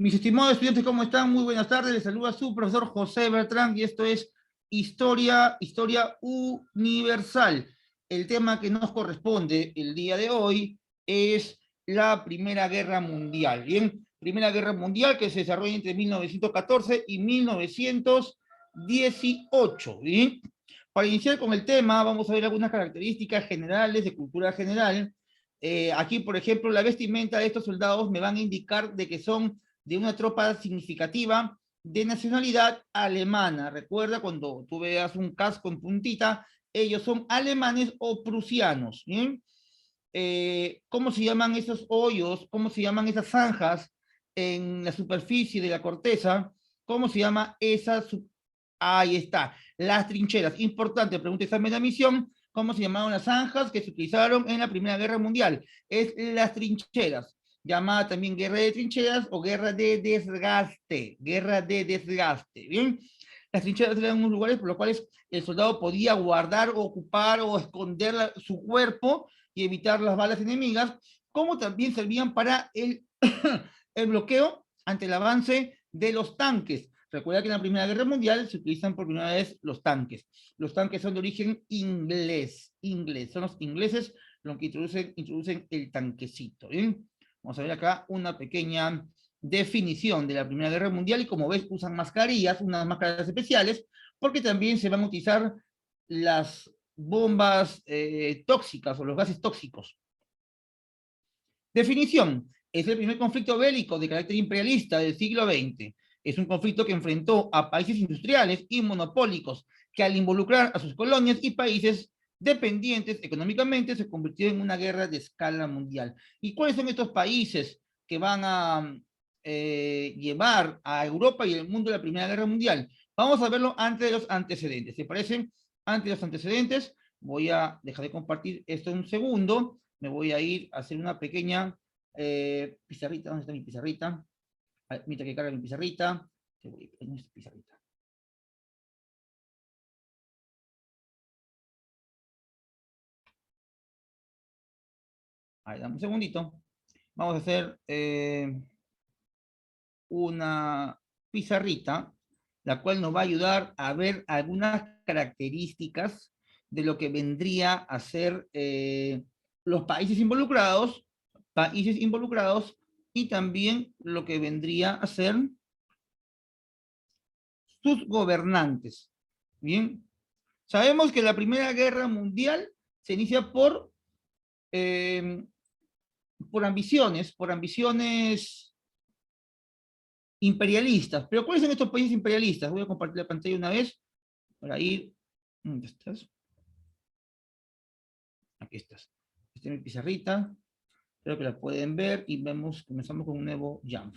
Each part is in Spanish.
Mis estimados estudiantes, ¿cómo están? Muy buenas tardes. Les saluda su profesor José Bertrán y esto es Historia Universal. El tema que nos corresponde el día de hoy es la Primera Guerra Mundial. Bien, Primera Guerra Mundial que se desarrolla entre 1914 y 1918. Bien, para iniciar con el tema, vamos a ver algunas características generales de cultura general. Aquí, por ejemplo, la vestimenta de estos soldados me van a indicar de que son de una tropa significativa de nacionalidad alemana. Recuerda, cuando tú veas un casco en puntita, ellos son alemanes o prusianos. ¿Bien? ¿Cómo se llaman esos hoyos? ¿Cómo se llaman esas zanjas en la superficie de la corteza? ¿Cómo se llama esa? Ahí está, las trincheras. Importante, pregunta examen de admisión. ¿Cómo se llamaron las zanjas que se utilizaron en la Primera Guerra Mundial? Es las trincheras, llamada también guerra de trincheras o guerra de desgaste. Guerra de desgaste, ¿bien? Las trincheras eran unos lugares por los cuales el soldado podía guardar, ocupar o esconder su cuerpo y evitar las balas enemigas, como también servían para el bloqueo ante el avance de los tanques. Recuerda que en la Primera Guerra Mundial se utilizan por primera vez los tanques. Los tanques son de origen inglés. Son los ingleses los que introducen el tanquecito. ¿Bien? Vamos a ver acá una pequeña definición de la Primera Guerra Mundial y como ves usan mascarillas, unas máscaras especiales, porque también se van a utilizar las bombas tóxicas o los gases tóxicos. Definición. Es el primer conflicto bélico de carácter imperialista del siglo XX. Es un conflicto que enfrentó a países industriales y monopólicos que al involucrar a sus colonias y países dependientes económicamente se convirtió en una guerra de escala mundial. ¿Y cuáles son estos países que van a llevar a Europa y el mundo a la Primera Guerra Mundial? Vamos a verlo antes de los antecedentes. ¿Se parecen? Antes de los antecedentes, voy a dejar de compartir esto un segundo. Me voy a ir a hacer una pequeña pizarrita. ¿Dónde está mi pizarrita? Mira que carga mi pizarrita. En esta pizarrita. Ahí, dame un segundito. Vamos a hacer una pizarrita, la cual nos va a ayudar a ver algunas características de lo que vendría a ser los países involucrados y también lo que vendría a ser sus gobernantes. Bien, sabemos que la Primera Guerra Mundial se inicia eh, por ambiciones imperialistas. Pero ¿cuáles son estos países imperialistas? Voy a compartir la pantalla una vez para ir. ¿Dónde estás? Aquí estás. Esta es mi pizarrita. Creo que la pueden ver y comenzamos con un nuevo jump.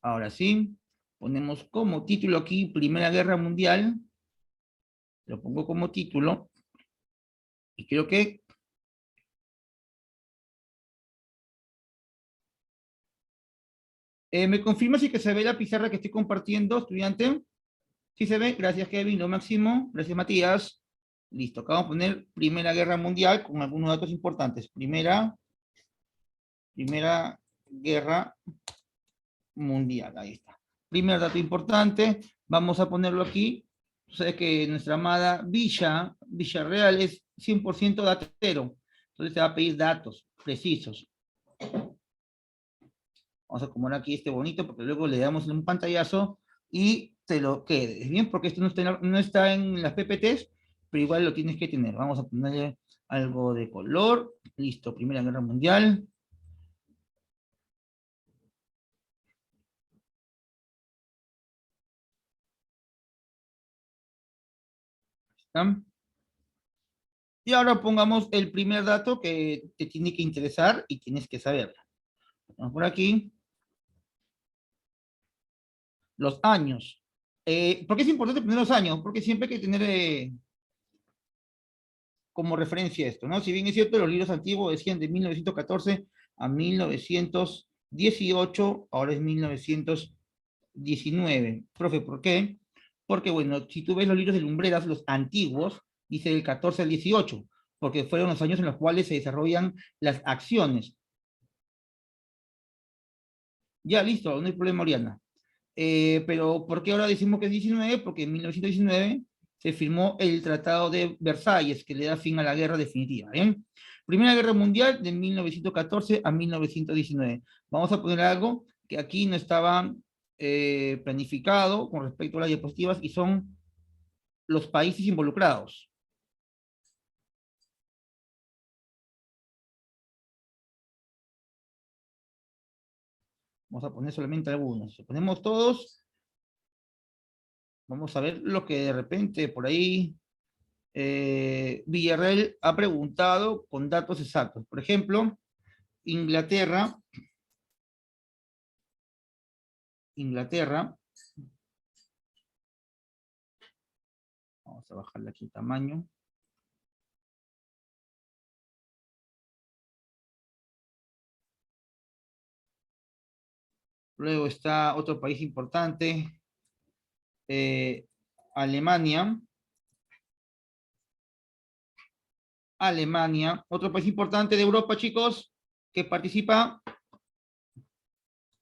Ahora sí, ponemos como título aquí Primera Guerra Mundial. Lo pongo como título. Y creo que ¿me confirma si que se ve la pizarra que estoy compartiendo, estudiante? Sí se ve, gracias Kevin, lo máximo, gracias Matías. Listo, acá vamos a poner Primera Guerra Mundial con algunos datos importantes. Primera Guerra Mundial, ahí está. Primer dato importante, vamos a ponerlo aquí. Sabes que nuestra amada Villarreal es 100% datero. Entonces te va a pedir datos precisos. Vamos a acomodar aquí este bonito porque luego le damos un pantallazo y te lo quedes, ¿bien? Porque esto no está en las PPTs, pero igual lo tienes que tener. Vamos a ponerle algo de color. Listo, Primera Guerra Mundial. ¿Está? Y ahora pongamos el primer dato que te tiene que interesar y tienes que saberlo. Vamos por aquí. Los años. ¿Por qué es importante poner los años? Porque siempre hay que tener como referencia esto, ¿no? Si bien es cierto, los libros antiguos decían de 1914 a 1918, ahora es 1919. Profe, ¿por qué? Porque, bueno, si tú ves los libros de Lumbreras, los antiguos, dice del 14 al 18, porque fueron los años en los cuales se desarrollan las acciones. Ya, listo, no hay problema, Oriana. Pero ¿por qué ahora decimos que es 19? Porque en 1919 se firmó el Tratado de Versalles, que le da fin a la guerra definitiva. ¿Bien? Primera Guerra Mundial de 1914 a 1919. Vamos a poner algo que aquí no estaba planificado con respecto a las diapositivas y son los países involucrados. Vamos a poner solamente algunos. Si ponemos todos, vamos a ver lo que de repente por ahí Villarreal ha preguntado con datos exactos. Por ejemplo, Inglaterra, Inglaterra, vamos a bajarle aquí el tamaño. Luego está otro país importante, eh, Alemania. Alemania, otro país importante de Europa, chicos, que participa,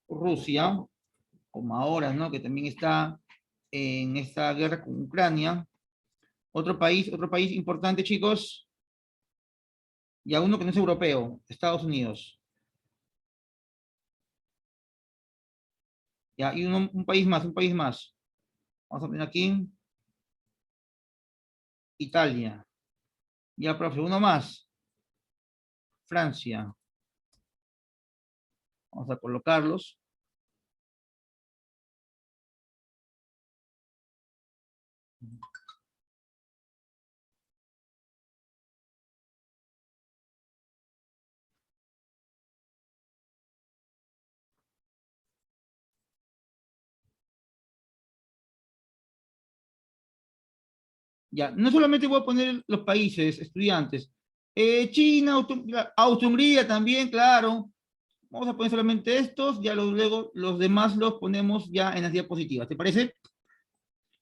Rusia, como ahora, ¿no? Que también está en esta guerra con Ucrania. Otro país importante, chicos, y a uno que no es europeo, Estados Unidos. Ya, y un país más, un país más. Vamos a poner aquí, Italia. Ya, profe, uno más, Francia. Vamos a colocarlos. Ya, no solamente voy a poner los países, estudiantes. China, Austria-Hungría también, claro. Vamos a poner solamente estos, ya luego los demás los ponemos ya en las diapositivas. ¿Te parece?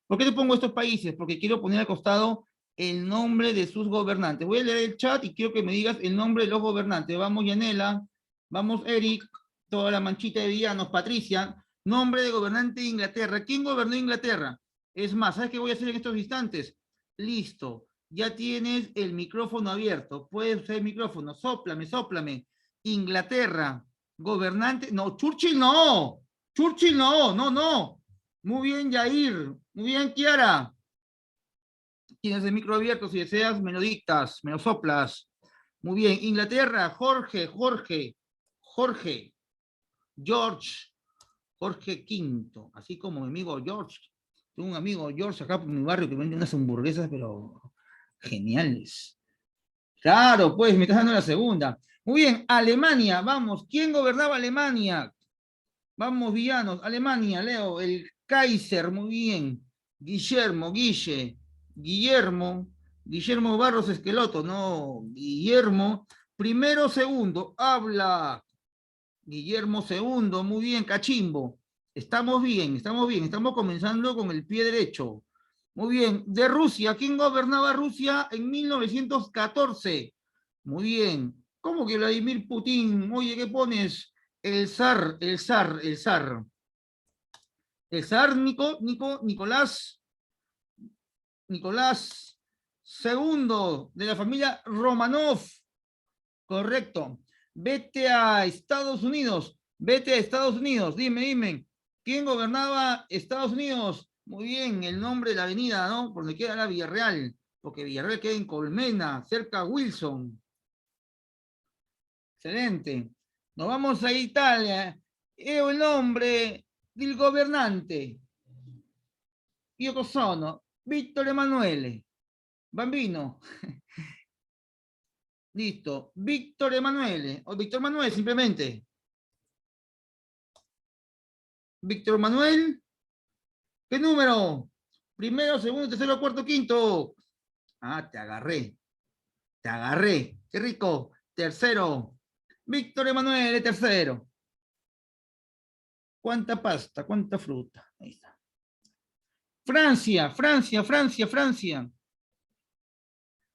¿Por qué te pongo estos países? Porque quiero poner al costado el nombre de sus gobernantes. Voy a leer el chat y quiero que me digas el nombre de los gobernantes. Vamos, Yanela. Vamos, Eric. Toda la manchita de villanos. Patricia. Nombre de gobernante de Inglaterra. ¿Quién gobernó Inglaterra? Es más, ¿sabes qué voy a hacer en estos instantes? Listo. Ya tienes el micrófono abierto. Puedes usar el micrófono. Sóplame, sóplame. Inglaterra. Gobernante. No, Churchill no. Churchill no, no, no. Muy bien, Yair. Muy bien, Kiara. Tienes el micro abierto. Si deseas, me lo dictas, me lo soplas. Muy bien. Inglaterra, Jorge, Jorge, Jorge, George, Jorge V. Así como mi amigo George. Tengo un amigo George acá por mi barrio que vende unas hamburguesas, pero geniales. Claro, pues me estás dando la segunda. Muy bien, Alemania, vamos. ¿Quién gobernaba Alemania? Vamos, villanos. Alemania, Leo, el Kaiser, muy bien. Guillermo, Guillermo, Guillermo Barros Esqueloto, no, Guillermo. Primero, segundo, habla. Guillermo segundo, muy bien, Cachimbo. Estamos bien, estamos bien, estamos comenzando con el pie derecho. Muy bien, de Rusia, ¿quién gobernaba Rusia en 1914? Muy bien. ¿Cómo que Vladimir Putin? Oye, ¿qué pones? El zar, el zar, el zar. El zar Nicolás, Nicolás segundo de la familia Romanov. Correcto. Vete a Estados Unidos. Vete a Estados Unidos. Dime, dime. ¿Quién gobernaba Estados Unidos? Muy bien, el nombre de la avenida, ¿no? Por donde queda la Villarreal. Porque Villarreal queda en Colmena, cerca de Wilson. Excelente. Nos vamos a Italia. El nombre del gobernante. Io sono Víctor Emanuele. Bambino. Listo. Víctor Emanuele. O Víctor Manuel simplemente. Víctor Manuel. ¿Qué número? Primero, segundo, tercero, cuarto, quinto. Ah, te agarré. Te agarré. Qué rico. Tercero. Víctor Emanuele, tercero. ¿Cuánta pasta? ¿Cuánta fruta? Ahí está. Francia, Francia, Francia, Francia.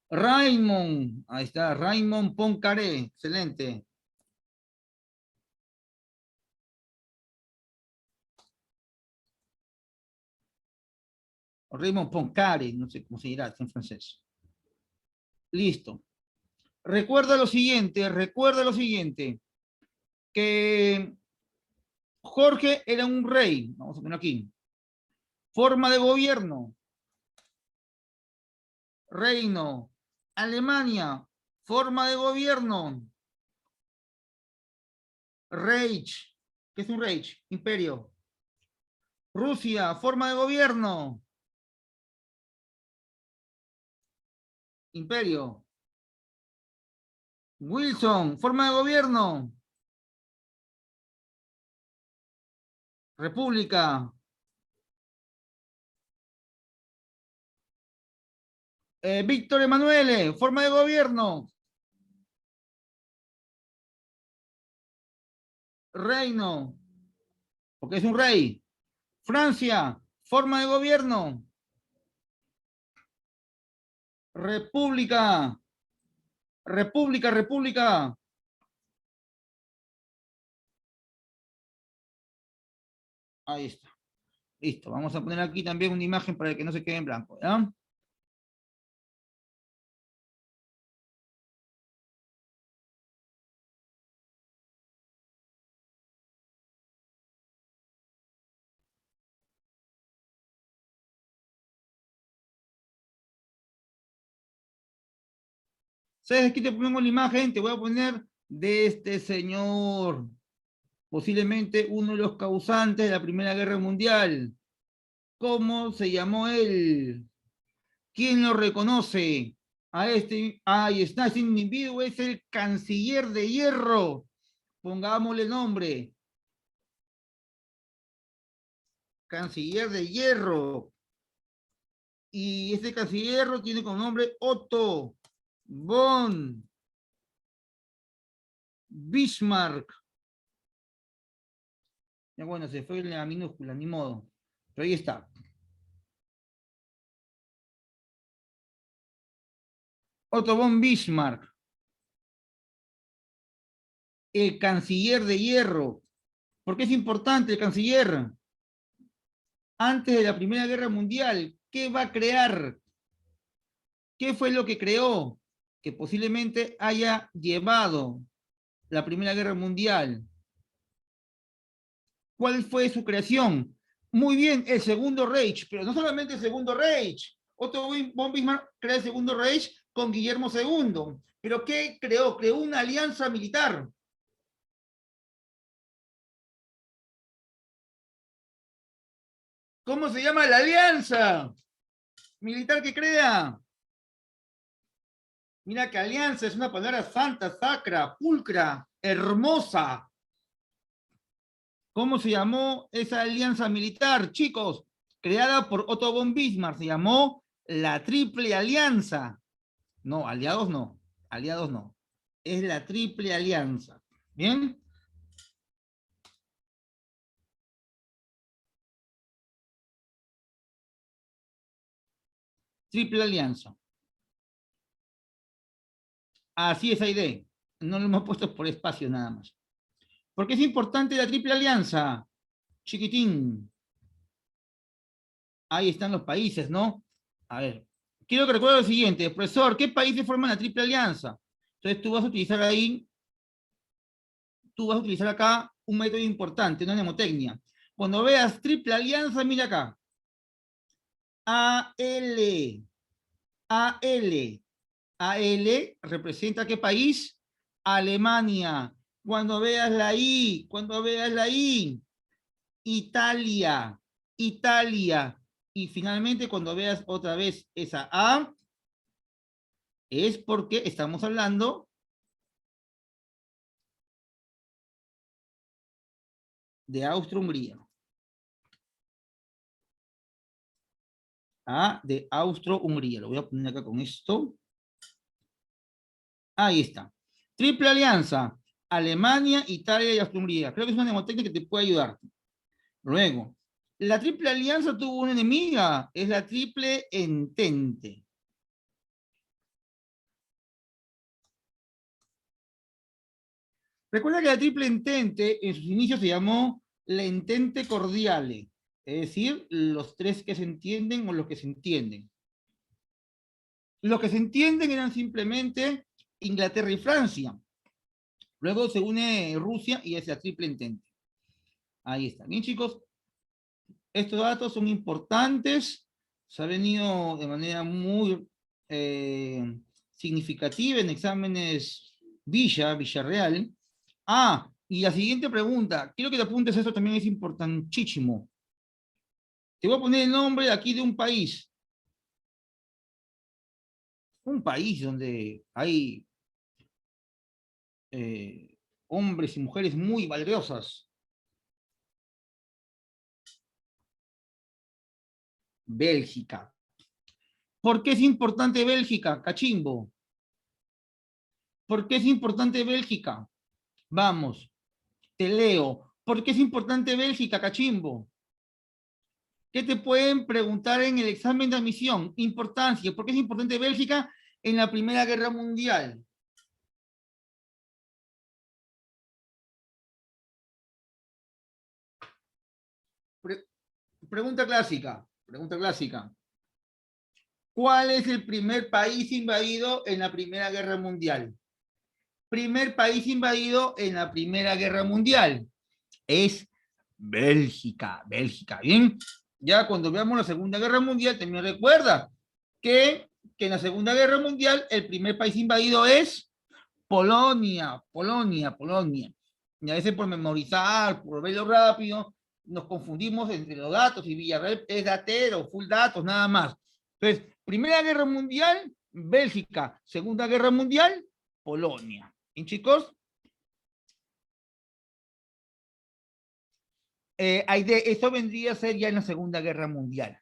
Raymond. Ahí está. Raymond Poincaré. Excelente. Raymond Poincaré, no sé cómo se dirá en francés. Listo. Recuerda lo siguiente, que Jorge era un rey, vamos a poner aquí. Forma de gobierno, reino. Alemania, forma de gobierno, Reich. ¿Qué es un Reich? Imperio. Rusia, forma de gobierno, imperio. Wilson, forma de gobierno, república. Víctor Emanuele, forma de gobierno, reino, porque es un rey. Francia, forma de gobierno, república, república. Ahí está. Listo. Vamos a poner aquí también una imagen para que no se quede en blanco. ¿Ya? ¿Sabes? Aquí te pongo la imagen, te voy a poner de este señor, posiblemente uno de los causantes de la Primera Guerra Mundial. ¿Cómo se llamó él? ¿Quién lo reconoce? A este, ahí está, este individuo es el canciller de hierro. Pongámosle nombre. Canciller de hierro. Y este canciller tiene como nombre Otto von Bismarck. Ya bueno, se fue la minúscula, ni modo. Pero ahí está. Otto von Bismarck, el canciller de hierro. ¿Por qué es importante el canciller? Antes de la Primera Guerra Mundial, ¿qué va a crear? ¿Qué fue lo que creó? Que posiblemente haya llevado la Primera Guerra Mundial. ¿Cuál fue su creación? Muy bien, el Segundo Reich, pero no solamente el Segundo Reich. Otto von Bismarck crea el Segundo Reich con Guillermo II. ¿Pero qué creó? Creó una alianza militar. ¿Cómo se llama la alianza militar que crea? Mira que alianza es una palabra santa, sacra, pulcra, hermosa. ¿Cómo se llamó esa alianza militar, chicos? Creada por Otto von Bismarck. Se llamó la Triple Alianza. No, aliados no. Aliados no. Es la Triple Alianza. ¿Bien? Triple Alianza. Así es, Aide. No lo hemos puesto por espacio nada más. ¿Por qué es importante la Triple Alianza? Chiquitín. Ahí están los países, ¿no? A ver, quiero que recuerde lo siguiente, profesor, ¿qué países forman la Triple Alianza? Entonces tú vas a utilizar ahí, tú vas a utilizar acá un método importante, una mnemotecnia. Cuando veas Triple Alianza, mira acá. AL, AL, AL representa ¿qué país? Alemania. Cuando veas la I, Italia, Italia. Y finalmente, cuando veas otra vez esa A, es porque estamos hablando de Austro-Hungría. A de Austro-Hungría. Lo voy a poner acá con esto. Ahí está. Triple alianza. Alemania, Italia y Austria-Hungría. Creo que es una mnemotecnia que te puede ayudar. Luego, la triple alianza tuvo una enemiga. Es la triple entente. Recuerda que la triple entente en sus inicios se llamó la entente cordiale. Es decir, los tres que se entienden o los que se entienden. Los que se entienden eran simplemente Inglaterra y Francia. Luego se une Rusia y es la triple entente. Ahí está. Bien, chicos, estos datos son importantes. Se ha venido de manera muy significativa en exámenes Villarreal. Ah, y la siguiente pregunta, quiero que te apuntes, esto también es importantísimo. Te voy a poner el nombre de aquí de un país donde hay hombres y mujeres muy valiosas. Bélgica. ¿Por qué es importante Bélgica, cachimbo? ¿Por qué es importante Bélgica? Vamos, te leo. ¿Por qué es importante Bélgica, cachimbo? ¿Qué te pueden preguntar en el examen de admisión? Importancia. ¿Por qué es importante Bélgica en la Primera Guerra Mundial? Pre- pregunta clásica. Pregunta clásica. ¿Cuál es el primer país invadido en la Primera Guerra Mundial? Primer país invadido en la Primera Guerra Mundial. Es Bélgica. Bélgica. Bien. Ya cuando veamos la Segunda Guerra Mundial, también recuerda que en la Segunda Guerra Mundial el primer país invadido es Polonia, Polonia, Polonia. Y a veces por memorizar, por verlo rápido, nos confundimos entre los datos y Villarreal es datero, full datos, nada más. Entonces, Primera Guerra Mundial, Bélgica. Segunda Guerra Mundial, Polonia. ¿Y chicos? Eso vendría a ser ya en la Segunda Guerra Mundial.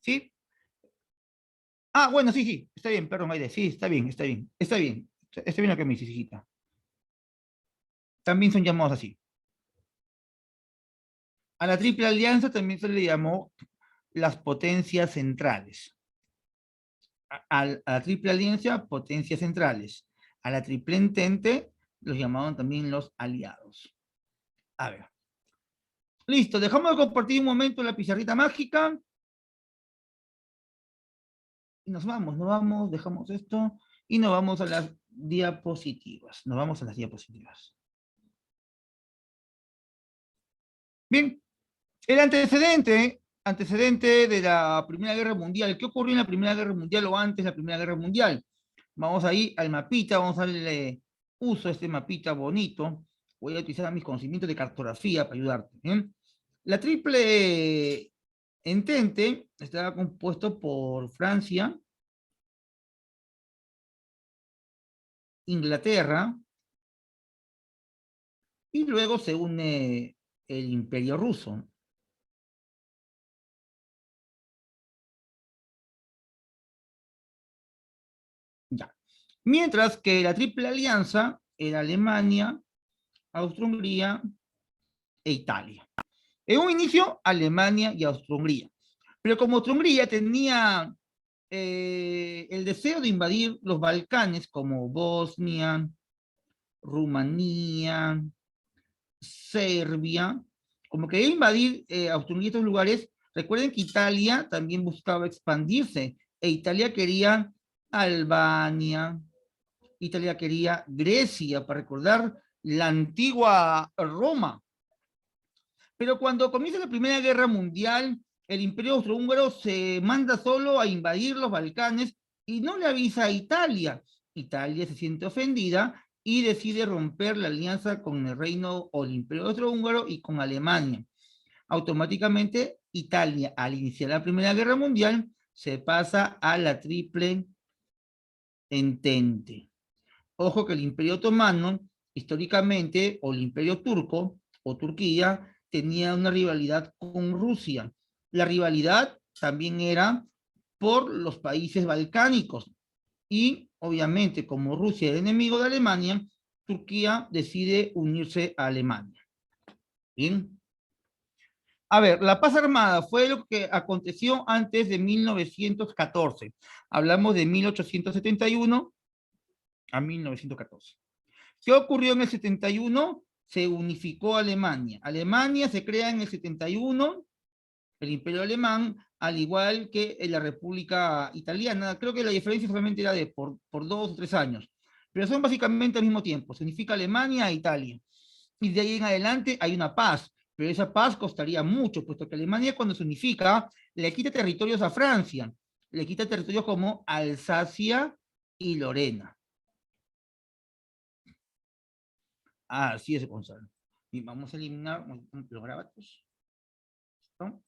¿Sí? Ah, bueno, sí, sí, está bien, perdón, Aide, sí, está bien, está bien, está bien, está bien lo que me dice, hijita. También son llamados así. A la Triple Alianza también se le llamó las potencias centrales. A la Triple Alianza, potencias centrales. A la Triple Entente los llamaban también los aliados. A ver. Listo, dejamos de compartir un momento la pizarrita mágica. Y nos vamos, dejamos esto y nos vamos a las diapositivas. Nos vamos a las diapositivas. Bien, el antecedente de la Primera Guerra Mundial. ¿Qué ocurrió en la Primera Guerra Mundial o antes de la Primera Guerra Mundial? Vamos ahí al mapita, vamos a darle uso a este mapita bonito. Voy a utilizar mis conocimientos de cartografía para ayudarte. ¿Bien? La Triple Entente estaba compuesto por Francia, Inglaterra, y luego se une el Imperio Ruso. Ya. Mientras que la Triple Alianza era Alemania, Austria-Hungría e Italia. En un inicio, Alemania y Austria-Hungría. Pero como Austria-Hungría tenía el deseo de invadir los Balcanes, como Bosnia, Rumanía, Serbia, como quería invadir Austria-Hungría y estos lugares, recuerden que Italia también buscaba expandirse, e Italia quería Albania, Italia quería Grecia, para recordar la antigua Roma. Pero cuando comienza la Primera Guerra Mundial, el Imperio Austrohúngaro se manda solo a invadir los Balcanes y no le avisa a Italia. Italia se siente ofendida y decide romper la alianza con el reino o el Imperio Austrohúngaro y con Alemania. Automáticamente, Italia, al iniciar la Primera Guerra Mundial, se pasa a la Triple Entente. Ojo que el Imperio Otomano, históricamente, o el Imperio Turco, o Turquía, tenía una rivalidad con Rusia. La rivalidad también era por los países balcánicos. Y, obviamente, como Rusia era enemigo de Alemania, Turquía decide unirse a Alemania. Bien. A ver, la paz armada fue lo que aconteció antes de 1914. Hablamos de 1871 a 1914. ¿Qué ocurrió en el 71? se unificó Alemania. Alemania se crea en el 71, el Imperio Alemán, al igual que en la República Italiana. Creo que la diferencia solamente era por 2 o 3 años, pero son básicamente al mismo tiempo. Se unifica Alemania e Italia. Y de ahí en adelante hay una paz, pero esa paz costaría mucho, puesto que Alemania cuando se unifica le quita territorios a Francia, le quita territorios como Alsacia y Lorena. Así es, Gonzalo. Y vamos a eliminar los grábatos. ¿No?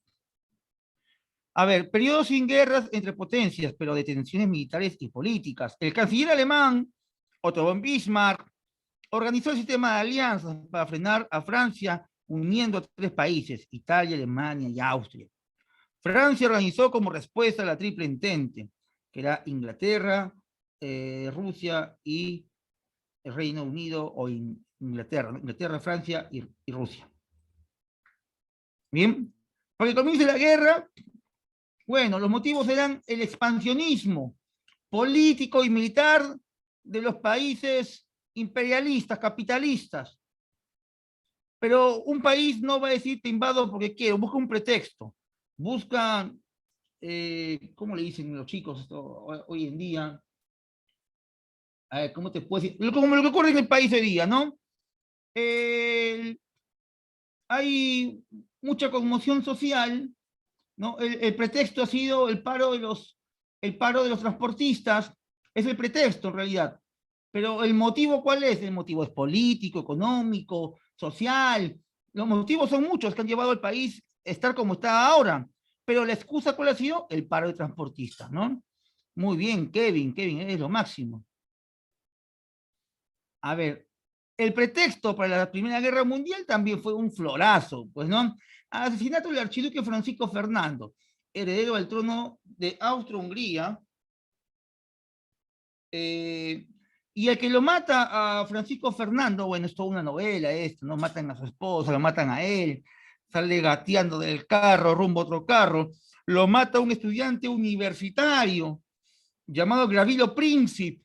A ver, periodo sin guerras entre potencias, pero de tensiones militares y políticas. El canciller alemán, Otto von Bismarck, organizó el sistema de alianzas para frenar a Francia, uniendo a 3 países, Italia, Alemania y Austria. Francia organizó como respuesta a la Triple Entente, que era Inglaterra, Rusia y el Reino Unido, o Inglaterra, Francia y Rusia. Bien, para que comience la guerra, bueno, los motivos eran el expansionismo político y militar de los países imperialistas, capitalistas. Pero un país no va a decir te invado porque quiero, busca un pretexto, busca, ¿cómo le dicen los chicos esto hoy en día? A ver, ¿cómo te puedo decir? Como lo que ocurre en el país hoy día, ¿no? Hay mucha conmoción social, ¿no? El pretexto ha sido el paro de los transportistas, es el pretexto en realidad. Pero el motivo, ¿cuál es? El motivo es político, económico, social. Los motivos son muchos que han llevado al país a estar como está ahora. Pero la excusa, ¿cuál ha sido? El paro de transportistas, ¿no? Muy bien, Kevin, es lo máximo. A ver, el pretexto para la Primera Guerra Mundial también fue un florazo, pues, ¿no? Asesinato del archiduque Francisco Fernando, heredero del trono de Austria-Hungría, y el que lo mata a Francisco Fernando, bueno, es toda una novela esto, ¿no? Matan a su esposa, lo matan a él, sale gateando del carro rumbo a otro carro, lo mata un estudiante universitario llamado Gravilo Princip.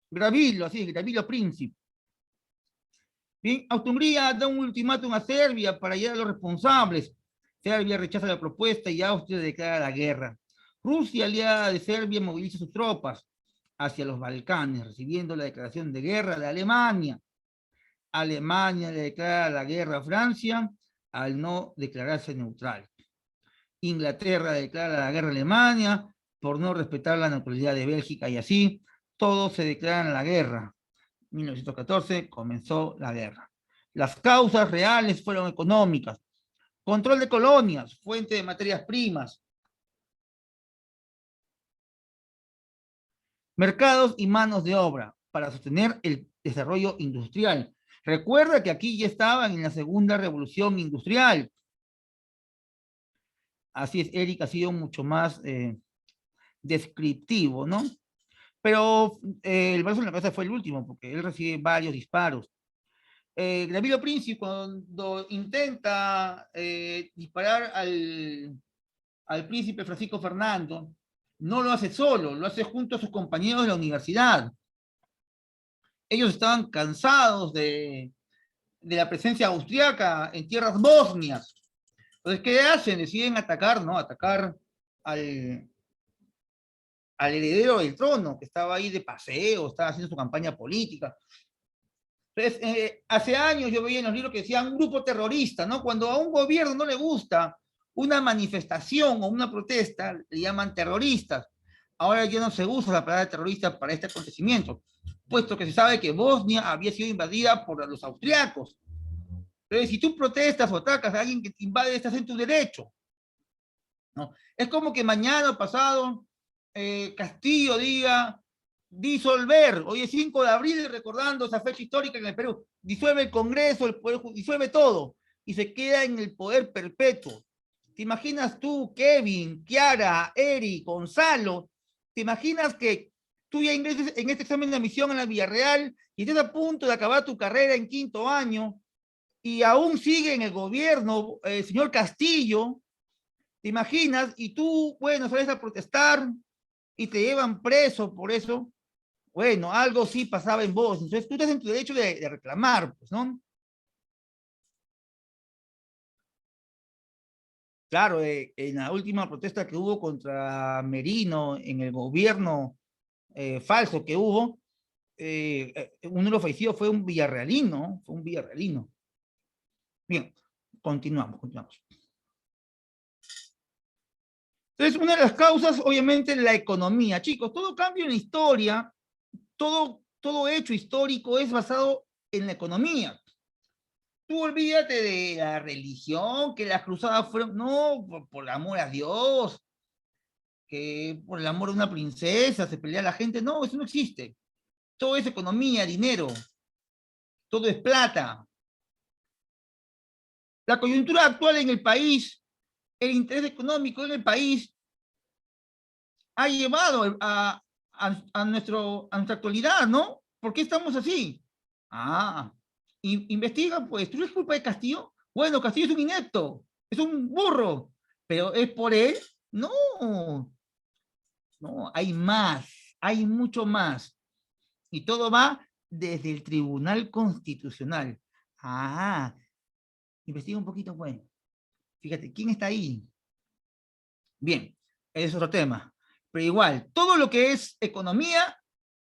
Gravilo, así es, Gravilo Princip. Bien, Austria-Hungría da un ultimátum a Serbia para hallar a los responsables. Serbia rechaza la propuesta y Austria declara la guerra. Rusia, aliada de Serbia, moviliza sus tropas hacia los Balcanes, recibiendo la declaración de guerra de Alemania. Alemania le declara la guerra a Francia al no declararse neutral. Inglaterra declara la guerra a Alemania por no respetar la neutralidad de Bélgica y así todos se declaran la guerra. 1914 comenzó la guerra. Las causas reales fueron económicas. Control de colonias, fuente de materias primas. Mercados y manos de obra para sostener el desarrollo industrial. Recuerda que aquí ya estaban en la segunda revolución industrial. Así es, Eric ha sido mucho más descriptivo, ¿no? Pero el balazo en la cabeza fue el último, porque él recibe varios disparos. Gravilo Princip, cuando intenta disparar al príncipe Francisco Fernando, no lo hace solo, lo hace junto a sus compañeros de la universidad. Ellos estaban cansados de la presencia austriaca en tierras bosnias. Entonces, ¿qué hacen? Deciden atacar, ¿no? Atacar al heredero del trono, que estaba ahí de paseo, estaba haciendo su campaña política. Entonces, hace años yo veía en los libros que decían un grupo terrorista, ¿no? Cuando a un gobierno no le gusta una manifestación o una protesta, le llaman terroristas. Ahora ya no se usa la palabra terrorista para este acontecimiento, puesto que se sabe que Bosnia había sido invadida por los austriacos. Entonces, si tú protestas o atacas a alguien que te invade, estás en tu derecho, ¿no? Es como que mañana o pasado Castillo diga disolver, hoy es 5 de abril, recordando esa fecha histórica en el Perú, disuelve el Congreso, el poder, disuelve todo, y se queda en el poder perpetuo. ¿Te imaginas tú, Kevin, Kiara, Eri, Gonzalo? ¿Te imaginas que tú ya ingreses en este examen de admisión en la Villarreal y estés a punto de acabar tu carrera en 5º año y aún sigue en el gobierno el señor Castillo? ¿Te imaginas? Y tú, bueno, sales a protestar y te llevan preso por eso. Bueno, algo sí pasaba en vos. Entonces tú estás en tu derecho de reclamar, pues, ¿no? Claro, en la última protesta que hubo contra Merino en el gobierno falso que hubo, uno de los fallecidos fue un villarrealino, fue un villarrealino. Bien, continuamos. Entonces, una de las causas, obviamente, la economía. Chicos, todo cambio en la historia, todo hecho histórico es basado en la economía. Tú olvídate de la religión, que las cruzadas fueron, no, por amor a Dios, que por el amor de una princesa se pelea la gente, no, eso no existe. Todo es economía, dinero, todo es plata. La coyuntura actual en el país, el interés económico en el país ha llevado a nuestra actualidad, ¿no? ¿Por qué estamos así? Ah, investiga, pues, ¿tú eres culpa de Castillo? Bueno, Castillo es un inepto, es un burro, pero ¿es por él? No, no, hay más, hay mucho más. Y todo va desde el Tribunal Constitucional. Ah, investiga un poquito, bueno. Fíjate, ¿quién está ahí? Bien, es otro tema. Pero igual, todo lo que es economía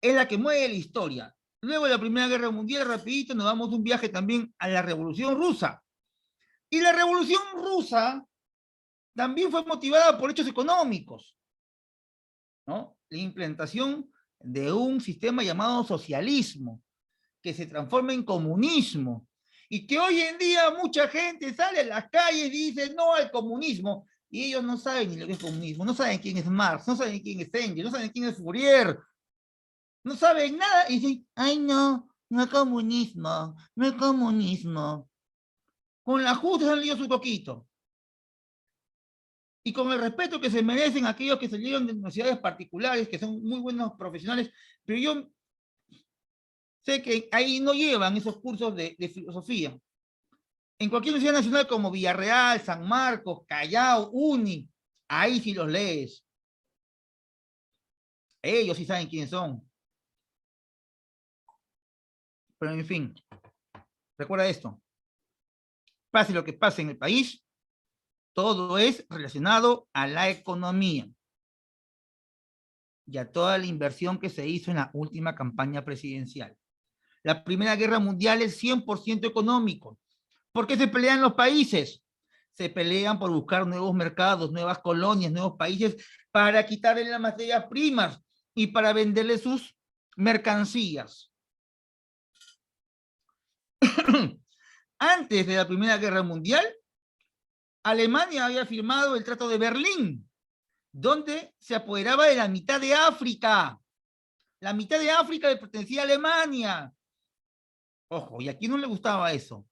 es la que mueve la historia. Luego de la Primera Guerra Mundial, rapidito, nos damos un viaje también a la Revolución Rusa. Y la Revolución Rusa también fue motivada por hechos económicos, ¿no? La implantación de un sistema llamado socialismo, que se transforma en comunismo, y que hoy en día mucha gente sale a las calles y dice no al comunismo, y ellos no saben ni lo que es comunismo, no saben quién es Marx, no saben quién es Engels, no saben quién es Fourier, no saben nada, y dicen, ay no, no es comunismo, no es comunismo. Con la justa han leído su poquito, y con el respeto que se merecen aquellos que salieron de universidades particulares, que son muy buenos profesionales, pero yo sé que ahí no llevan esos cursos de filosofía. En cualquier universidad nacional como Villarreal, San Marcos, Callao, Uni, ahí sí los lees. Ellos sí saben quiénes son. Pero en fin, recuerda esto. Pase lo que pase en el país, todo es relacionado a la economía y a toda la inversión que se hizo en la última campaña presidencial. La Primera Guerra Mundial es 100% económico. ¿Por qué se pelean los países? Se pelean por buscar nuevos mercados, nuevas colonias, nuevos países para quitarle las materias primas y para venderle sus mercancías. Antes de la Primera Guerra Mundial, Alemania había firmado el Tratado de Berlín, donde se apoderaba de la mitad de África. La mitad de África le pertenecía a Alemania. Ojo, y aquí no le gustaba eso.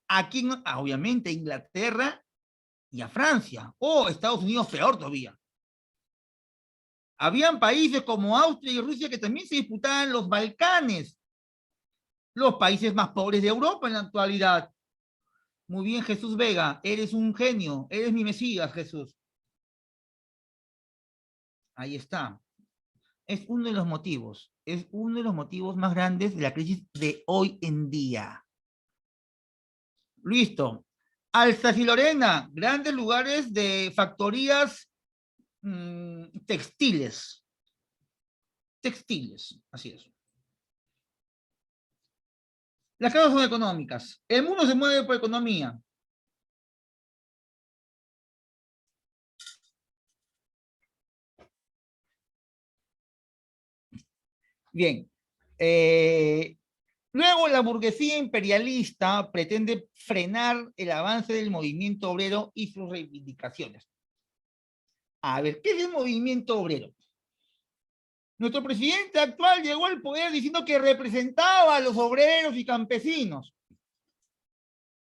Aquí, no, obviamente, Inglaterra y a Francia. O Estados Unidos, peor todavía. Habían países como Austria y Rusia que también se disputaban los Balcanes, los países más pobres de Europa en la actualidad. Muy bien, Jesús Vega, eres un genio, eres mi Mesías, Jesús. Ahí está. Es uno de los motivos más grandes de la crisis de hoy en día. Listo. Alsacia y Lorena, grandes lugares de factorías textiles. Textiles, así es. Las causas son económicas. El mundo se mueve por economía. Bien. Eh, Luego la burguesía imperialista pretende frenar el avance del movimiento obrero y sus reivindicaciones. A ver, ¿qué es el movimiento obrero? Nuestro presidente actual llegó al poder diciendo que representaba a los obreros y campesinos,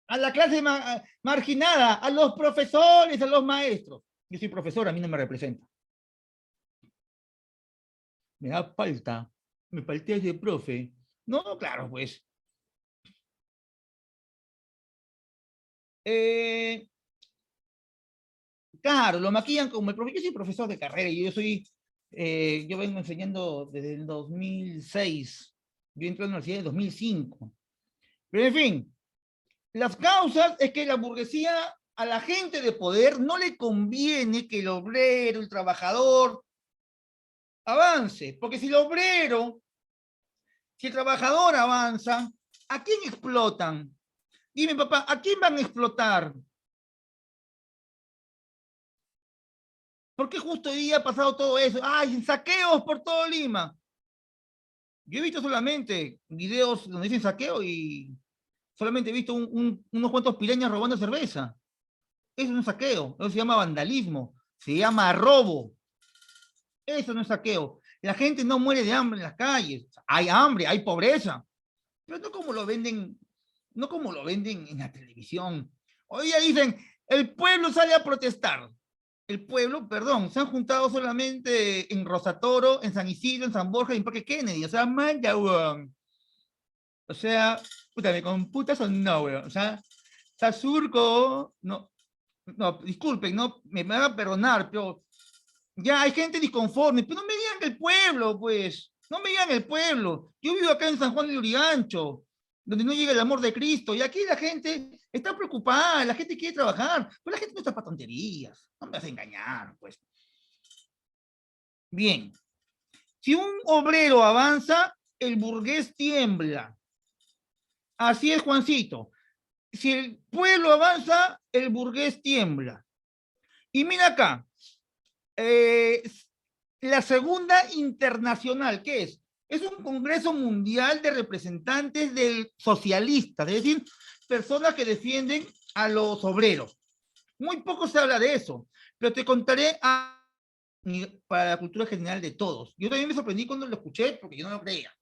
a la clase marginada, a los profesores, a los maestros. Yo soy profesor, a mí no me representa. Me da falta, me falté ese profe. No, claro, pues. Claro, lo maquillan como el profesor. Yo soy profesor de carrera y yo soy Yo vengo enseñando desde el 2006. Yo entré a la universidad en el 2005. Pero en fin, las causas es que la burguesía, a la gente de poder, no le conviene que el obrero, el trabajador, avance. Porque si el trabajador avanza, ¿a quién explotan? Dime, papá, ¿a quién van a explotar? ¿Por qué justo hoy día ha pasado todo eso? ¡Ay, saqueos por todo Lima! Yo he visto solamente videos donde dicen saqueo y solamente he visto unos cuantos pireñas robando cerveza. Eso es un saqueo, eso se llama vandalismo, se llama robo. Eso no es saqueo. La gente no muere de hambre en las calles. Hay hambre, hay pobreza, pero no como lo venden, no como lo venden en la televisión. Hoy día dicen, el pueblo sale a protestar. El pueblo, perdón, se han juntado solamente en Rosatoro, en San Isidro, en San Borja y en Parque Kennedy. O sea, man, ya, weón. O sea, puta, me computas o no, weón. O sea, surco, no, no, disculpen, no, me van a perdonar, pero ya hay gente disconforme, pero no me digan el pueblo, pues, no me digan el pueblo. Yo vivo acá en San Juan de Lurigancho, donde no llega el amor de Cristo, y aquí la gente está preocupada, la gente quiere trabajar, pero la gente no está para tonterías, no me vas a engañar, pues. Bien, si un obrero avanza, el burgués tiembla. Así es, Juancito. Si el pueblo avanza, el burgués tiembla. Y mira acá, eh, la segunda internacional, ¿qué es? Es un Congreso Mundial de Representantes del Socialistas, es decir, personas que defienden a los obreros. Muy poco se habla de eso, pero te contaré para la cultura general de todos. Yo también me sorprendí cuando lo escuché porque yo no lo creía.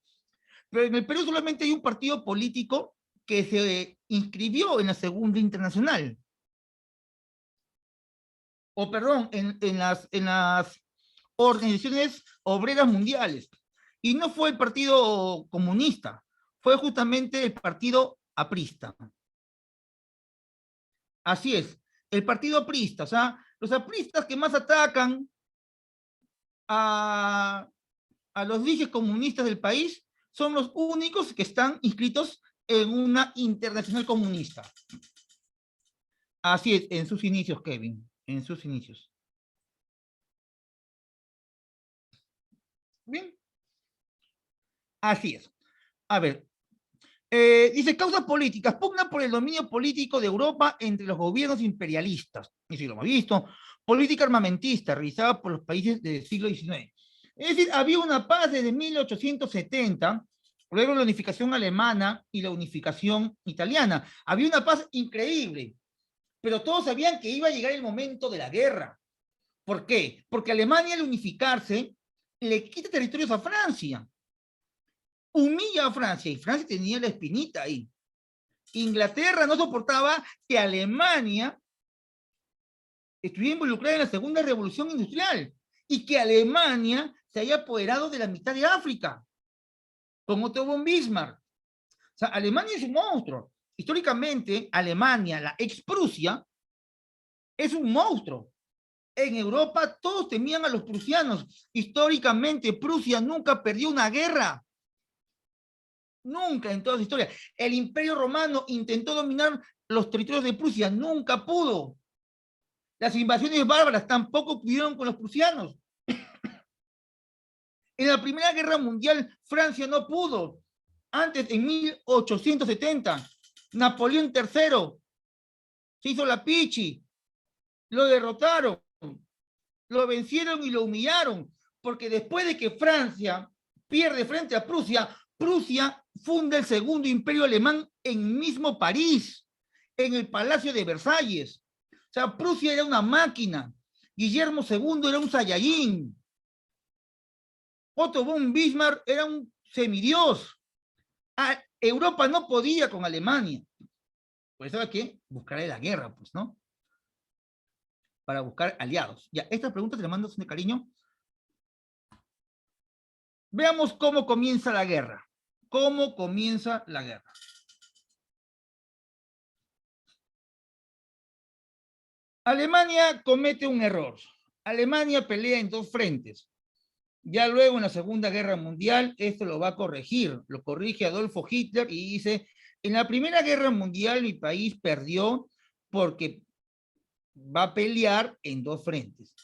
Pero en el Perú solamente hay un partido político que se inscribió en la Segunda Internacional, o perdón, en las organizaciones obreras mundiales. Y no fue el Partido Comunista, fue justamente el Partido Aprista. Así es, el Partido Aprista, o sea, los apristas que más atacan a, a los líderes comunistas del país son los únicos que están inscritos en una internacional comunista. Así es, en sus inicios, Kevin, en sus inicios. Bien, así es. A ver, dice, causas políticas, pugna por el dominio político de Europa entre los gobiernos imperialistas. Eso lo hemos visto. Política armamentista realizada por los países del siglo XIX. Es decir, había una paz desde 1870, luego la unificación alemana y la unificación italiana. Había una paz increíble, pero todos sabían que iba a llegar el momento de la guerra. ¿Por qué? Porque Alemania al unificarse le quita territorios a Francia, humilla a Francia y Francia tenía la espinita ahí. Inglaterra no soportaba que Alemania estuviera involucrada en la segunda revolución industrial y que Alemania se haya apoderado de la mitad de África, con Otto von Bismarck. O sea, Alemania es un monstruo. Históricamente, Alemania, la ex Prusia, es un monstruo. En Europa todos temían a los prusianos. Históricamente, Prusia nunca perdió una guerra. Nunca en toda su historia. El Imperio Romano intentó dominar los territorios de Prusia, nunca pudo. Las invasiones bárbaras tampoco pudieron con los prusianos. En la Primera Guerra Mundial, Francia no pudo. Antes, en 1870, Napoleón III se hizo la pichi, lo derrotaron, lo vencieron y lo humillaron, porque después de que Francia pierde frente a Prusia, Prusia funda el segundo imperio alemán en mismo París, en el Palacio de Versalles. O sea, Prusia era una máquina, Guillermo II era un Saiyajin, Otto von Bismarck era un semidios. Europa no podía con Alemania. Por eso hay que buscar la guerra, pues, ¿no? Para buscar aliados. Ya, estas preguntas te las mando de cariño. Veamos cómo comienza la guerra. ¿Cómo comienza la guerra? Alemania comete un error. Alemania pelea en dos frentes. Ya luego en la Segunda Guerra Mundial, esto lo va a corregir, lo corrige Adolfo Hitler y dice, en la Primera Guerra Mundial mi país perdió porque va a pelear en dos frentes.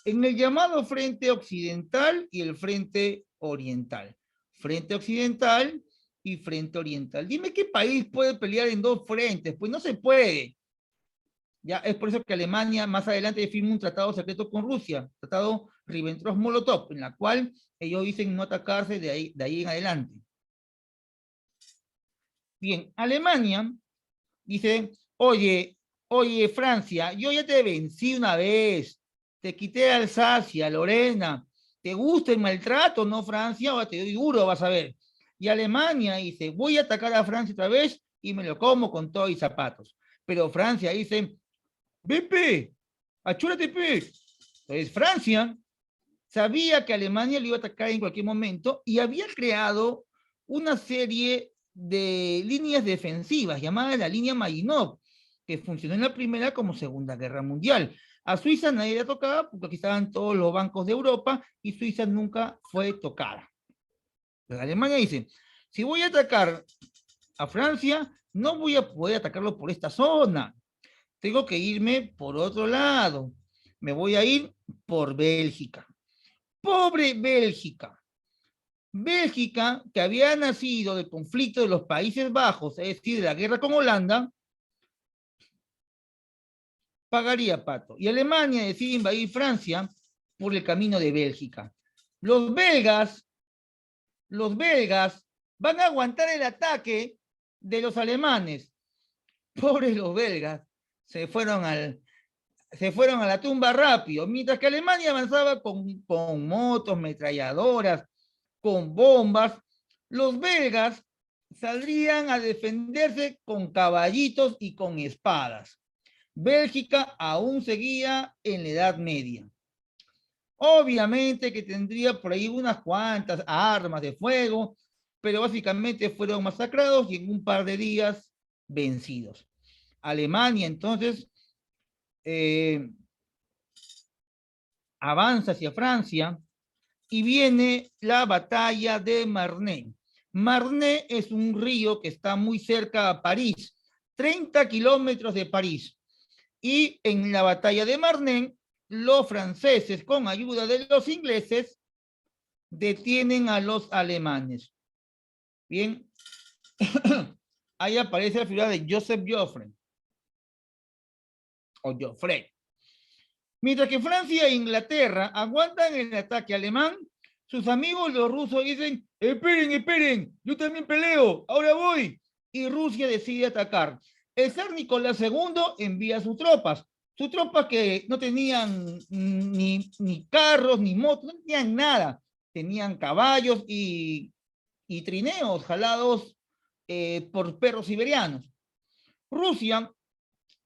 En el llamado frente occidental y el frente oriental. Frente occidental y frente oriental. Dime qué país puede pelear en dos frentes. Pues no se puede. Ya es por eso que Alemania más adelante firma un tratado secreto con Rusia, tratado Ribbentrop-Molotov, en la cual ellos dicen no atacarse de ahí en adelante. Bien, Alemania dice, oye, Francia, yo ya te vencí una vez, te quité Alsacia, Lorena, ¿te gusta el maltrato, no, Francia? Ahora te doy duro, vas a ver. Y Alemania dice, voy a atacar a Francia otra vez y me lo como con todo y zapatos. Pero Francia dice, Pepe, achúrate, Pepe. Entonces Francia sabía que Alemania lo iba a atacar en cualquier momento y había creado una serie de líneas defensivas llamada la línea Maginot, que funcionó en la Primera como Segunda Guerra Mundial. A Suiza nadie la tocaba porque aquí estaban todos los bancos de Europa y Suiza nunca fue tocada. Pero Alemania dice, si voy a atacar a Francia, no voy a poder atacarlo por esta zona. Tengo que irme por otro lado. Me voy a ir por Bélgica. Pobre Bélgica. Bélgica, que había nacido del conflicto de los Países Bajos, es decir, de la guerra con Holanda, pagaría pato. Y Alemania decide invadir Francia por el camino de Bélgica. Los belgas van a aguantar el ataque de los alemanes. Pobres los belgas, se fueron a la tumba rápido, mientras que Alemania avanzaba con motos, metralladoras, con bombas, los belgas saldrían a defenderse con caballitos y con espadas. Bélgica aún seguía en la Edad Media. Obviamente que tendría por ahí unas cuantas armas de fuego, pero básicamente fueron masacrados y en un par de días vencidos. Alemania entonces avanza hacia Francia y viene la batalla de Marne. Marne es un río que está muy cerca a París, 30 kilómetros de París. Y en la batalla de Marne, los franceses, con ayuda de los ingleses, detienen a los alemanes. Bien, ahí aparece la figura de Joseph Joffre, o Joffre. Mientras que Francia e Inglaterra aguantan el ataque alemán, sus amigos los rusos dicen, esperen, yo también peleo, ahora voy. Y Rusia decide atacar. El zar Nicolás II envía sus tropas que no tenían ni carros, ni motos, no tenían nada. Tenían caballos y trineos jalados por perros siberianos. Rusia,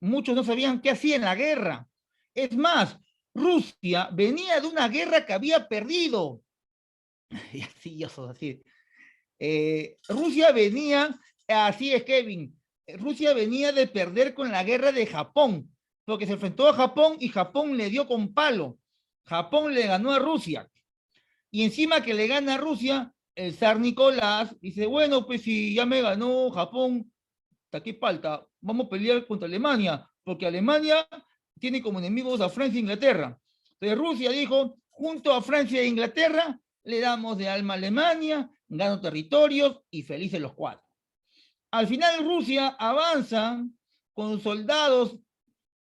muchos no sabían qué hacía en la guerra. Es más, Rusia venía de una guerra que había perdido. Y así, así. Rusia venía, así es Kevin, Rusia venía de perder con la guerra de Japón, porque se enfrentó a Japón y Japón le dio con palo. Japón le ganó a Rusia. Y encima que le gana a Rusia, el zar Nicolás dice, bueno, pues si ya me ganó Japón, ¿hasta qué falta? Vamos a pelear contra Alemania, porque Alemania tiene como enemigos a Francia e Inglaterra. Entonces Rusia dijo, junto a Francia e Inglaterra, le damos de alma a Alemania, gano territorios y felices los cuatro. Al final Rusia avanza con soldados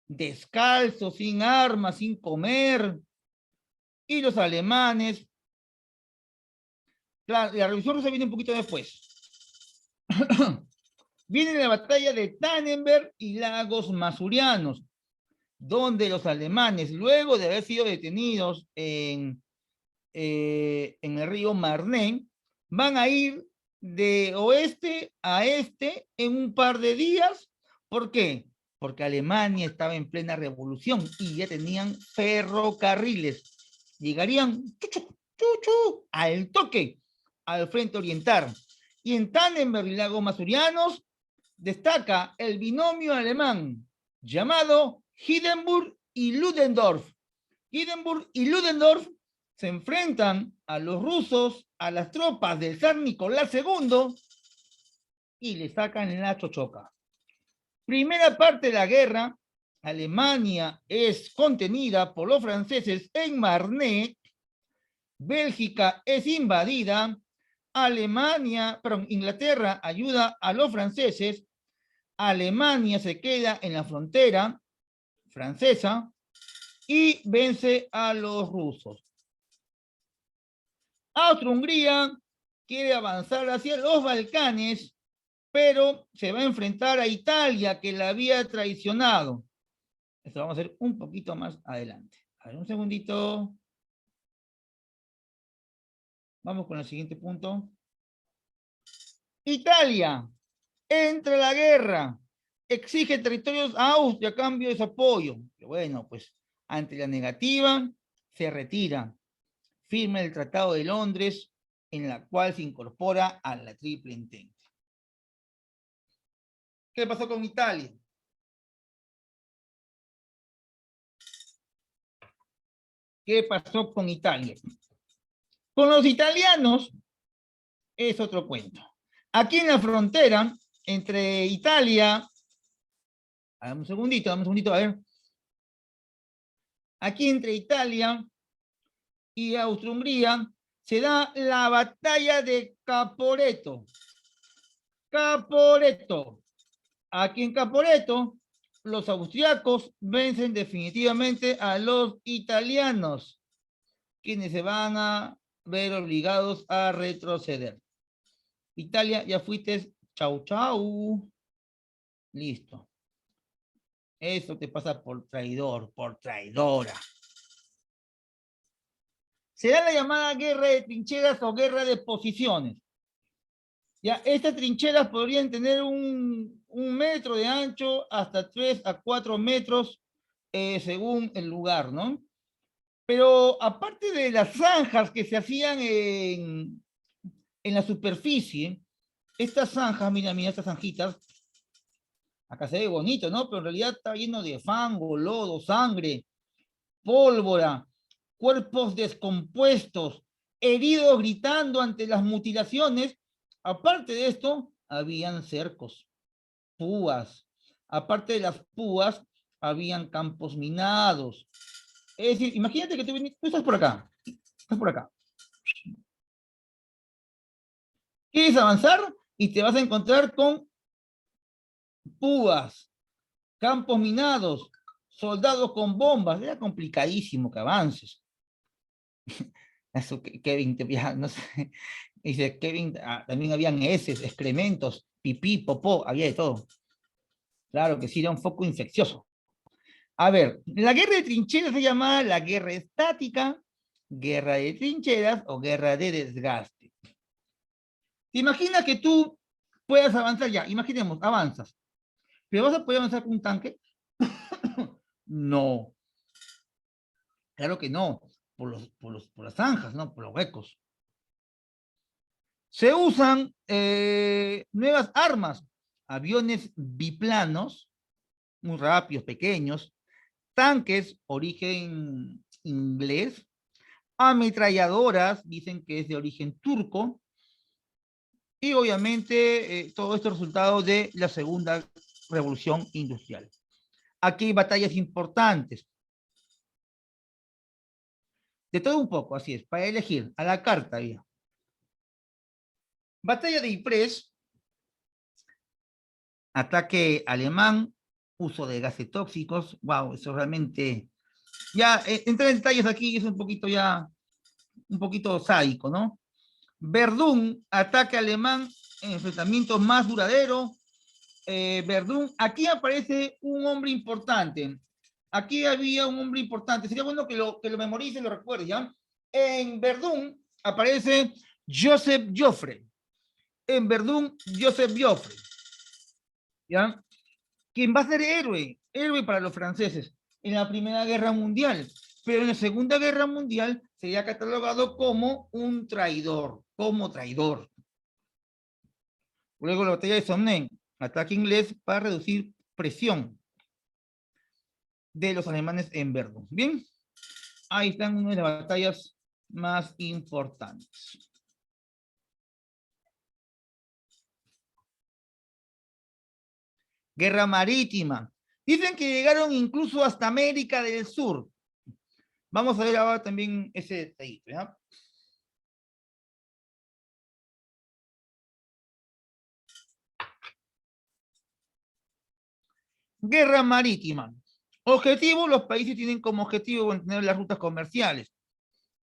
descalzos, sin armas, sin comer, y los alemanes, la revolución rusa viene un poquito después. Viene la batalla de Tannenberg y Lagos Masurianos, donde los alemanes, luego de haber sido detenidos en el río Marne, van a ir de oeste a este en un par de días. ¿Por qué? Porque Alemania estaba en plena revolución y ya tenían ferrocarriles. Llegarían al toque al frente oriental. Y en Tannenberg y Lagos Masurianos destaca el binomio alemán llamado Hindenburg y Ludendorff. Hindenburg y Ludendorff se enfrentan a los rusos, a las tropas del zar Nicolás II, y le sacan la chochoca. Primera parte de la guerra, Alemania es contenida por los franceses en Marne, Bélgica es invadida, Inglaterra ayuda a los franceses, Alemania se queda en la frontera francesa y vence a los rusos. Austria-Hungría quiere avanzar hacia los Balcanes, pero se va a enfrentar a Italia, que la había traicionado. Esto vamos a hacer un poquito más adelante. A ver, un segundito. Vamos con el siguiente punto. Italia entra a la guerra, exige territorios a Austria a cambio de su apoyo. Bueno, pues ante la negativa, se retira. Firma el Tratado de Londres, en la cual se incorpora a la Triple Entente. ¿Qué pasó con Italia? ¿Qué pasó con Italia? Con los italianos es otro cuento. Aquí en la frontera entre Italia, dame un segundito, a ver. Aquí entre Italia y Austria-Hungría se da la batalla de Caporetto. Caporetto. Aquí en Caporetto, los austriacos vencen definitivamente a los italianos, quienes se van a ver obligados a retroceder. Italia, ya fuiste, chau, chau. Listo. Eso te pasa por traidor, por traidora. Se da la llamada guerra de trincheras o guerra de posiciones. Ya, estas trincheras podrían tener un metro de ancho hasta 3 a 4 metros según el lugar, ¿no? Pero aparte de las zanjas que se hacían en la superficie, estas zanjas, mira, estas zanjitas, acá se ve bonito, ¿no? Pero en realidad está lleno de fango, lodo, sangre, pólvora, cuerpos descompuestos, heridos gritando ante las mutilaciones. Aparte de esto, habían cercos, púas. Aparte de las púas, habían campos minados. Es decir, imagínate que tú estás por acá, Quieres avanzar y te vas a encontrar con púas, campos minados, soldados con bombas. Era complicadísimo que avances. Eso, Kevin, no sé, dice Kevin, también habían heces, excrementos, pipí, popó, había de todo. Claro que sí, era un foco infeccioso. A ver, la guerra de trincheras se llama la guerra estática, guerra de trincheras o guerra de desgaste. ¿Te imaginas que tú puedas avanzar ya? Imaginemos, avanzas. ¿Pero vas a poder avanzar con un tanque? No. Claro que no. Por las zanjas, ¿no? Por los huecos. Se usan nuevas armas, aviones biplanos, muy rápidos, pequeños, tanques, origen inglés, ametralladoras, dicen que es de origen turco, y obviamente todo esto es resultado de la Segunda Revolución Industrial. Aquí hay batallas importantes. De todo un poco, así es, para elegir, a la carta había. Batalla de Ypres, ataque alemán, uso de gases tóxicos, wow, eso realmente, ya entrar en detalles aquí es un poquito sádico, ¿no? Verdún, ataque alemán, enfrentamiento más duradero. Verdún, aquí aparece un hombre importante. Aquí había un hombre importante. Sería bueno que lo memorice y lo recuerde, ¿ya? En Verdún aparece Joseph Joffre. En Verdún, Joseph Joffre. ¿Ya? Quien va a ser héroe para los franceses en la Primera Guerra Mundial, pero en la Segunda Guerra Mundial sería catalogado como un traidor, Luego la batalla de Somme, ataque inglés para reducir presión de los alemanes en Verdún. Bien, ahí están una de las batallas más importantes. Guerra marítima. Dicen que llegaron incluso hasta América del Sur. Vamos a ver ahora también ese detalle, ¿ya? Guerra marítima. Objetivo, los países tienen como objetivo mantener las rutas comerciales,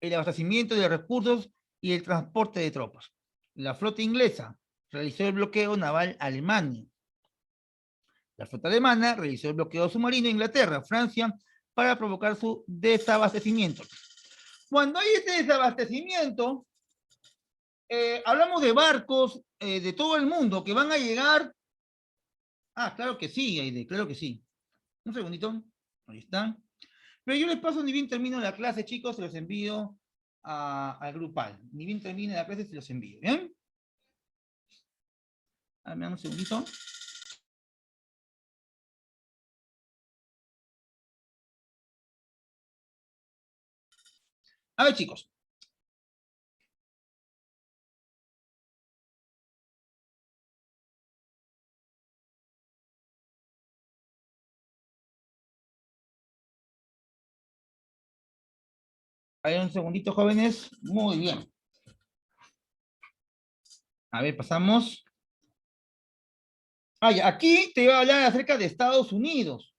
el abastecimiento de recursos y el transporte de tropas. La flota inglesa realizó el bloqueo naval a Alemania. La flota alemana realizó el bloqueo submarino a Inglaterra, Francia, para provocar su desabastecimiento. Cuando hay este desabastecimiento, hablamos de barcos de todo el mundo que van a llegar. Ah, claro que sí, Aide, claro que sí. Un segundito. Ahí está. Pero yo les paso, ni bien termino la clase, chicos, se los envío al grupal. Ni bien termine la clase, se los envío. ¿Bien? Dame un segundito. A ver, chicos. A ver, un segundito, jóvenes. Muy bien. A ver, pasamos. Ah, ya, aquí te iba a hablar acerca de Estados Unidos.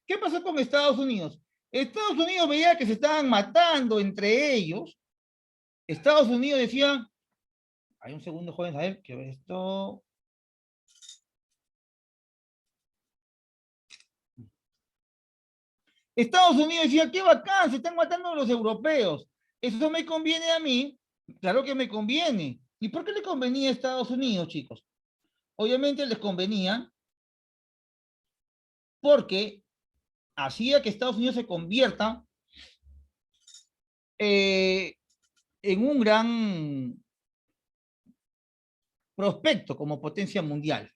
¿Qué pasó con Estados Unidos? Estados Unidos veía que se estaban matando entre ellos. Estados Unidos decía, hay un segundo, jóvenes, a ver, que esto. Estados Unidos decía, qué bacán, se están matando los europeos. Eso me conviene a mí, claro que me conviene. ¿Y por qué le convenía a Estados Unidos, chicos? Obviamente les convenía porque hacía que Estados Unidos se convierta eh, en un gran prospecto como potencia mundial,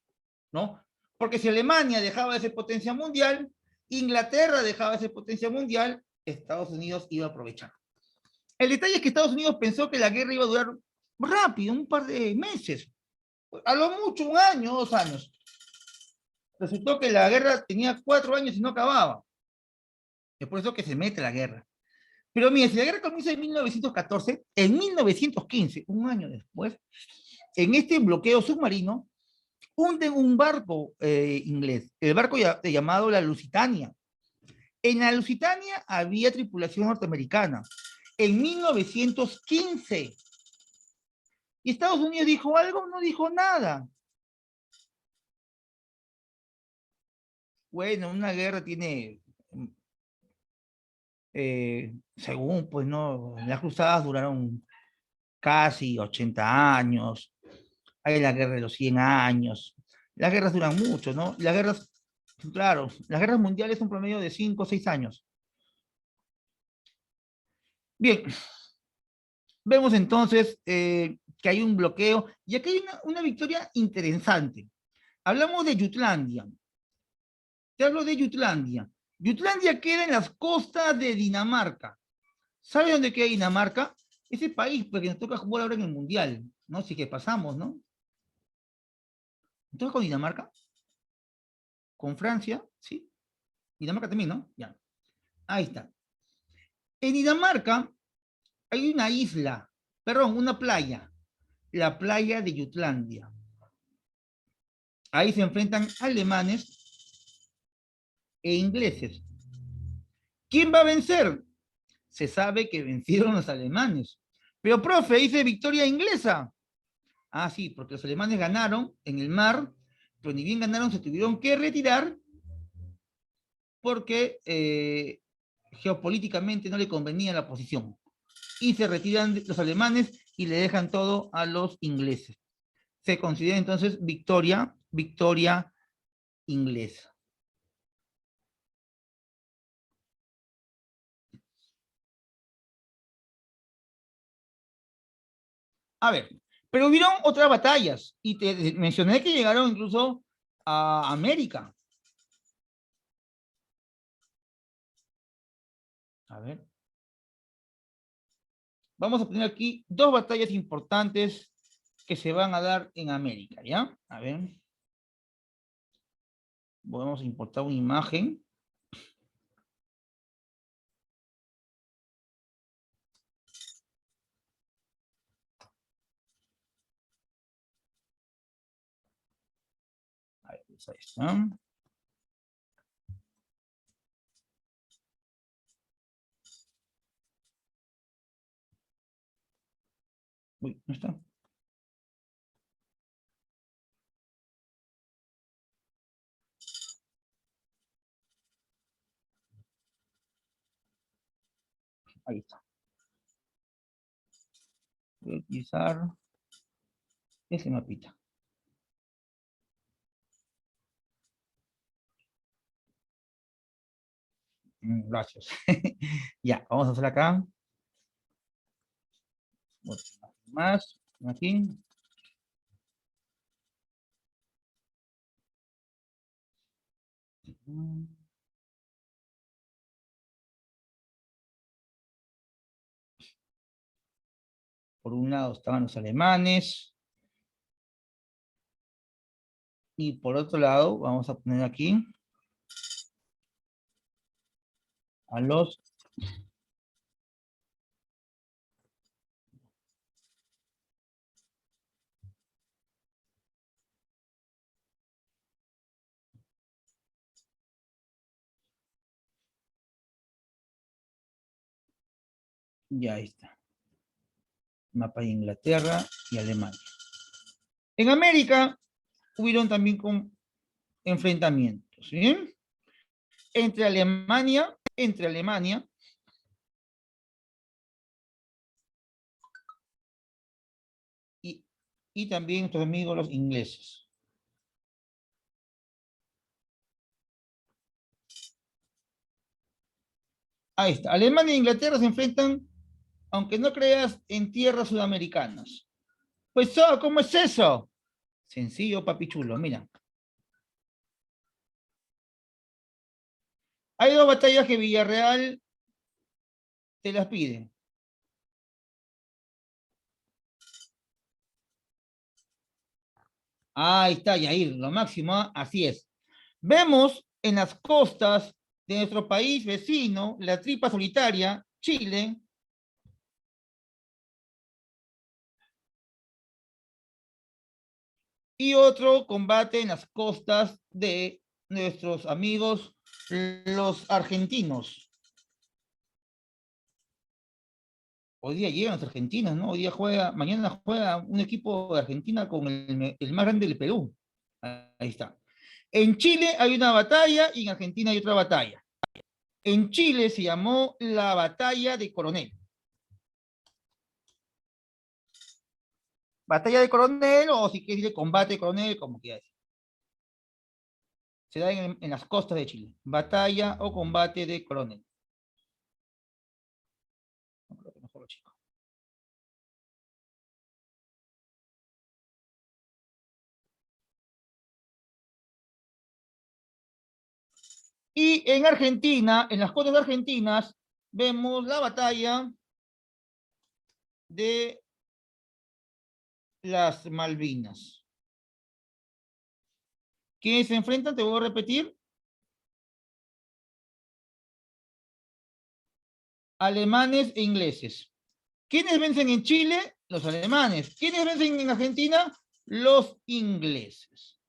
¿no? Porque si Alemania dejaba de ser potencia mundial, Inglaterra dejaba de ser potencia mundial, Estados Unidos iba a aprovechar. El detalle es que Estados Unidos pensó que la guerra iba a durar rápido, un par de meses, a lo mucho un año, 2 años. Resultó que la guerra tenía 4 años y no acababa. Es por eso que se mete la guerra. Pero mire, si la guerra comienza en 1914, en 1915, un año después, en este bloqueo submarino, hunden un barco inglés, el barco llamado la Lusitania. En la Lusitania había tripulación norteamericana. En 1915. ¿Y Estados Unidos dijo algo? No dijo nada. Bueno, una guerra tiene, según, pues, no, las cruzadas duraron casi 80 años, hay la guerra de los 100 años, las guerras duran mucho, ¿no? Las guerras, claro, las guerras mundiales son promedio de 5 o 6 años. Bien, vemos entonces que hay un bloqueo, y aquí hay una victoria interesante. Hablamos de Jutlandia. Te hablo de Jutlandia. Jutlandia queda en las costas de Dinamarca. ¿Sabe dónde queda Dinamarca? Ese país, porque nos toca jugar ahora en el Mundial, ¿no? Si que pasamos, ¿no? ¿Nos con Dinamarca? ¿Con Francia? ¿Sí? Dinamarca también, ¿no? Ya. Ahí está. En Dinamarca hay una isla, perdón, una playa, la playa de Jutlandia. Ahí se enfrentan alemanes e ingleses. ¿Quién va a vencer? Se sabe que vencieron los alemanes. Pero, profe, dice victoria inglesa. Ah, sí, porque los alemanes ganaron en el mar, pero ni bien ganaron, se tuvieron que retirar porque geopolíticamente no le convenía la posición. Y se retiran los alemanes y le dejan todo a los ingleses. Se considera entonces victoria inglesa. A ver, pero hubieron otras batallas y te mencioné que llegaron incluso a América. A ver. vamos a poner aquí dos batallas importantes que se van a dar en América, ¿ya? A ver. Vamos a importar una imagen. Ahí está. Uy, no está. Ahí está. Voy a utilizar ese mapita. Gracias. Ya, vamos a hacer acá. Más, aquí. Por un lado estaban los alemanes. Y por otro lado, vamos a poner aquí a los... Ya está. Mapa de Inglaterra y Alemania. En América hubieron también enfrentamientos, ¿sí? Entre Alemania y, y también nuestros amigos los ingleses. Ahí está. Alemania e Inglaterra se enfrentan, aunque no creas, en tierras sudamericanas. Pues, ¿cómo es eso? Sencillo, papi chulo, mira. Hay dos batallas que Villarreal te las pide. Ahí está, Yair, lo máximo, así es. Vemos en las costas de nuestro país vecino, la tripa solitaria, Chile, y otro combate en las costas de nuestros amigos los argentinos. Hoy día llegan los argentinos, ¿no? Hoy día mañana juega un equipo de Argentina con el más grande del Perú. Ahí está. En Chile hay una batalla y en Argentina hay otra batalla. En Chile se llamó la Batalla de Coronel. Batalla de Coronel, o si quieres decir combate de Coronel, como quieras. Se da en las costas de Chile. Batalla o combate de Coronel. No creo que mejor, chico. Y en Argentina, en las costas argentinas, vemos la batalla de las Malvinas. ¿Quiénes se enfrentan? Te voy a repetir. Alemanes e ingleses. ¿Quiénes vencen en Chile? Los alemanes. ¿Quiénes vencen en Argentina? Los ingleses.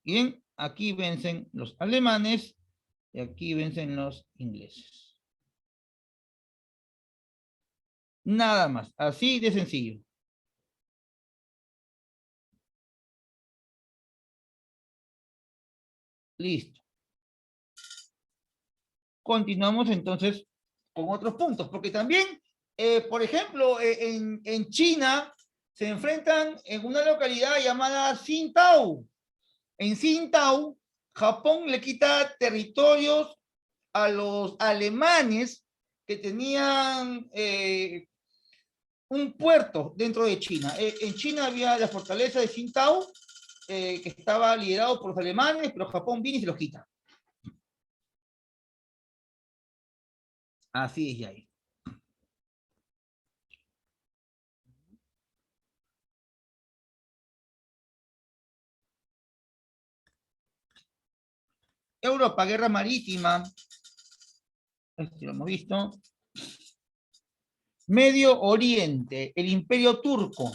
Bien, aquí vencen los alemanes y aquí vencen los ingleses. Nada más, así de sencillo. Listo. Continuamos entonces con otros puntos, porque también, por ejemplo, en China se enfrentan en una localidad llamada Tsingtao. En Tsingtao, Japón le quita territorios a los alemanes que tenían un puerto dentro de China. En China había la fortaleza de Tsingtao, que estaba liderado por los alemanes, pero Japón viene y se los quita. Así es, Yair. Europa, guerra marítima. Este lo hemos visto. Medio Oriente, el Imperio Turco,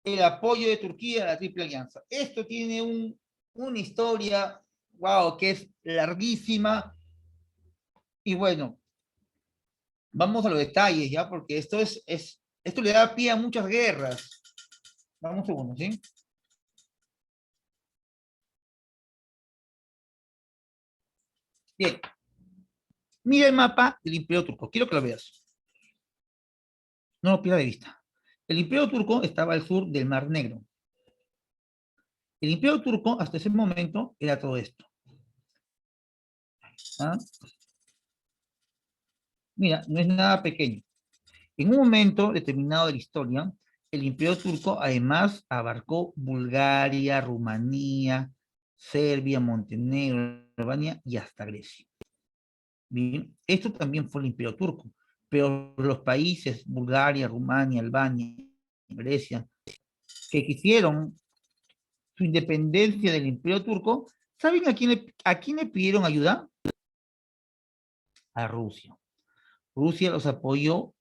el apoyo de Turquía a la Triple Alianza. Esto tiene una historia, wow, que es larguísima. Y bueno, vamos a los detalles, ¿ya? Porque esto le da pie a muchas guerras. Vamos un segundo, ¿sí? Bien. Mira el mapa del Imperio Turco. Quiero que lo veas. No lo pierdas de vista. El Imperio Turco estaba al sur del Mar Negro. El Imperio Turco hasta ese momento era todo esto. ¿Ah? Mira, no es nada pequeño. En un momento determinado de la historia, el Imperio Turco además abarcó Bulgaria, Rumanía, Serbia, Montenegro, Albania y hasta Grecia. Bien, esto también fue el Imperio Turco, pero los países, Bulgaria, Rumania, Albania, Grecia, que quisieron su independencia del Imperio Turco, ¿saben a quién le pidieron ayuda? A Rusia. Rusia los apoyó,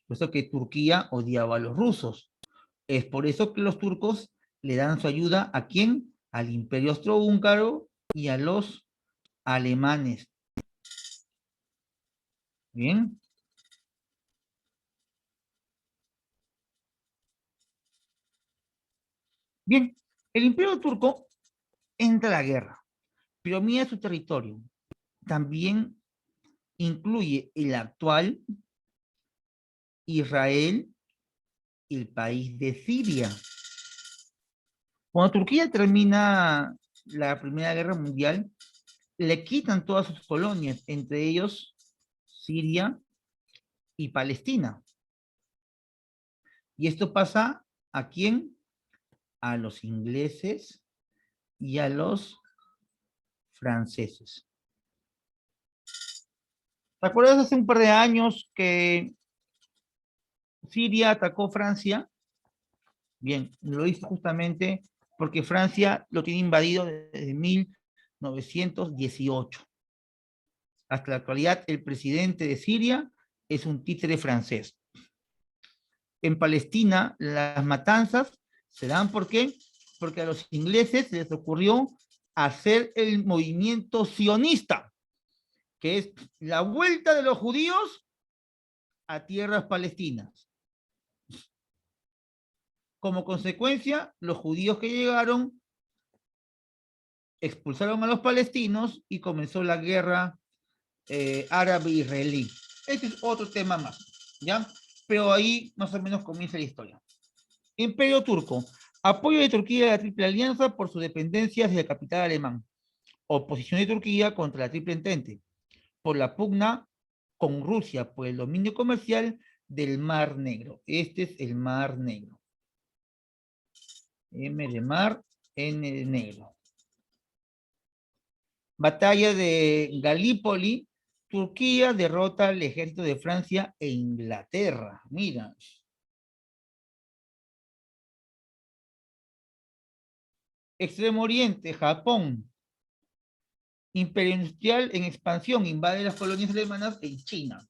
puesto que Turquía odiaba a los rusos. Es por eso que los turcos le dan su ayuda ¿a quién? Al Imperio Austrohúngaro y a los alemanes. Bien. Bien, el Imperio Turco entra a la guerra, pero mira su territorio. También incluye el actual Israel y el país de Siria. Cuando Turquía termina la Primera Guerra Mundial, le quitan todas sus colonias, entre ellos Siria y Palestina. Y esto pasa ¿a quién? A los ingleses y a los franceses. ¿Te acuerdas hace un par de años que Siria atacó Francia? Bien, lo hizo justamente porque Francia lo tiene invadido desde 1918. Hasta la actualidad, el presidente de Siria es un títere francés. En Palestina, las matanzas se dan ¿por qué? Porque a los ingleses les ocurrió hacer el movimiento sionista, que es la vuelta de los judíos a tierras palestinas. Como consecuencia, los judíos que llegaron expulsaron a los palestinos y comenzó la guerra árabe-israelí. Este es otro tema más, ¿ya? Pero ahí más o menos comienza la historia. Imperio Turco. Apoyo de Turquía a la Triple Alianza por sus dependencias del capital alemán. Oposición de Turquía contra la Triple Entente. Por la pugna con Rusia por el dominio comercial del Mar Negro. Este es el Mar Negro. M de mar, N de negro. Batalla de Galípoli. Turquía derrota al ejército de Francia e Inglaterra. Mira. Extremo Oriente, Japón. Imperio industrial en expansión, invade las colonias alemanas en China.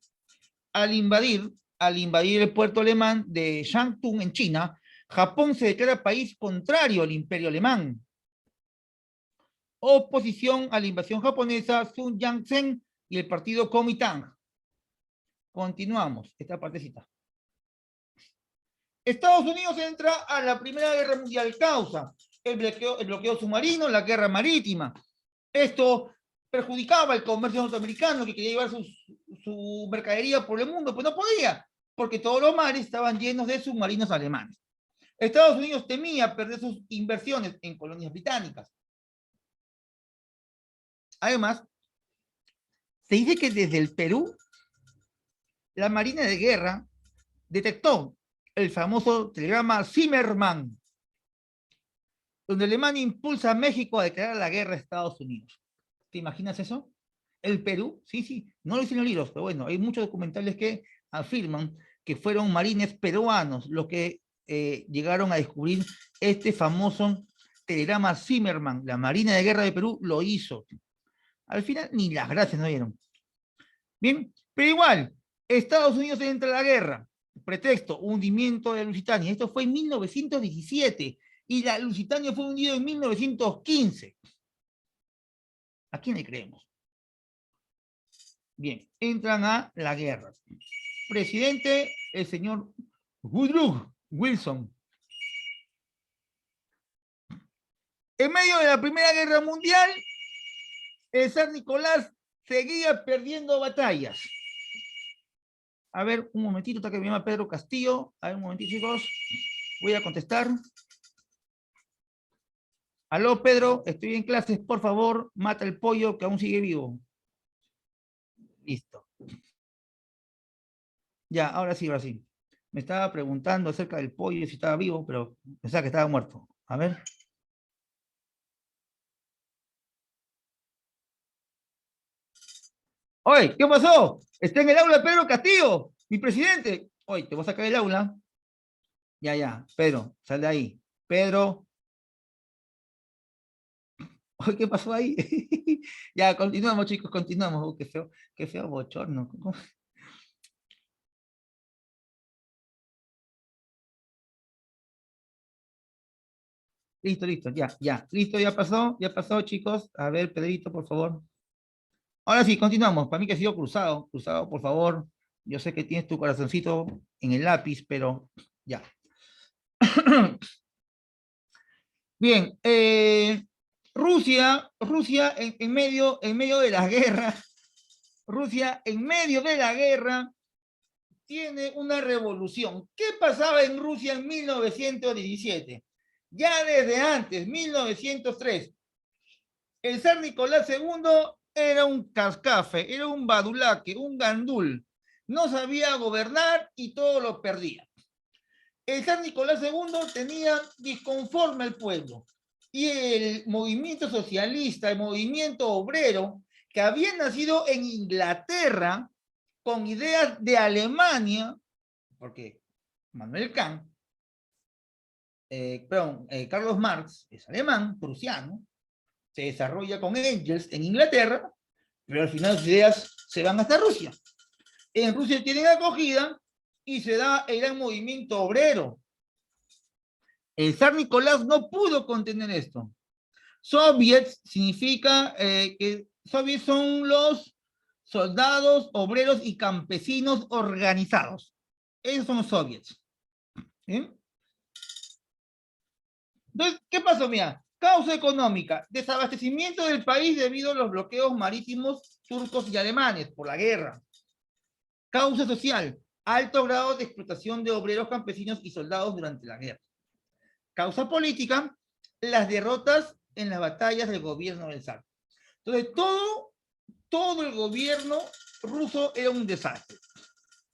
Al invadir el puerto alemán de Shantung en China, Japón se declara país contrario al imperio alemán. Oposición a la invasión japonesa, Sun Yat-sen y el partido Kuomintang. Continuamos esta partecita. Estados Unidos entra a la Primera Guerra Mundial. Causa el bloqueo submarino, la guerra marítima. Esto perjudicaba el comercio norteamericano que quería llevar su mercadería por el mundo, pues no podía, porque todos los mares estaban llenos de submarinos alemanes. Estados Unidos temía perder sus inversiones en colonias británicas. Además, se dice que desde el Perú, la Marina de Guerra detectó el famoso telegrama Zimmermann, donde Alemania impulsa a México a declarar la guerra a Estados Unidos. ¿Te imaginas eso? El Perú, sí, sí, no lo dicen los libros, pero bueno, hay muchos documentales que afirman que fueron marines peruanos los que llegaron a descubrir este famoso telegrama Zimmermann. La Marina de Guerra de Perú lo hizo. Al final ni las gracias no dieron. Bien, pero igual, Estados Unidos entra a la guerra. Pretexto, hundimiento de Lusitania. Esto fue en 1917 y la Lusitania fue hundida en 1915. ¿A quién le creemos? Bien, entran a la guerra. Presidente, el señor Woodrow Wilson. En medio de la Primera Guerra Mundial, el zar Nicolás seguía perdiendo batallas. A ver, un momentito, está que me llama Pedro Castillo. A ver, un momentito, chicos. Voy a contestar. Aló, Pedro, estoy en clases, por favor, mata el pollo que aún sigue vivo. Listo. Ya, ahora sí, ahora sí. Me estaba preguntando acerca del pollo, si estaba vivo, pero pensaba que estaba muerto. A ver. Oye, ¿qué pasó? Está en el aula Pedro Castillo, mi presidente. Oye, te voy a sacar del aula. Ya, ya, Pedro, sal de ahí. Pedro. Oye, ¿qué pasó ahí? Ya, continuamos, chicos, continuamos. Qué feo bochorno. Listo, listo, ya, ya. Listo, ya pasó, chicos. A ver, Pedrito, por favor. Ahora sí, continuamos. Para mí que ha sido cruzado. Cruzado, por favor. Yo sé que tienes tu corazoncito en el lápiz, pero ya. Bien, Rusia en medio de la guerra, Rusia en medio de la guerra tiene una revolución. ¿Qué pasaba en Rusia en 1917? Ya desde antes, 1903, el zar Nicolás II era un cascafe, era un badulaque, un gandul. No sabía gobernar y todo lo perdía. El zar Nicolás II tenía disconforme al pueblo. Y el movimiento socialista, el movimiento obrero, que había nacido en Inglaterra con ideas de Alemania, porque Manuel Kant, Carlos Marx es alemán, prusiano, se desarrolla con Engels en Inglaterra, pero al final sus ideas se van hasta Rusia. En Rusia tienen acogida y se da el gran movimiento obrero. El zar Nicolás no pudo contener esto. Soviets significa que soviets son los soldados, obreros y campesinos organizados. Esos son los soviets. ¿Sí? Entonces, ¿qué pasó? Mira, causa económica, desabastecimiento del país debido a los bloqueos marítimos turcos y alemanes por la guerra. Causa social, alto grado de explotación de obreros, campesinos y soldados durante la guerra. Causa política, las derrotas en las batallas del gobierno del zar. Entonces, todo el gobierno ruso era un desastre.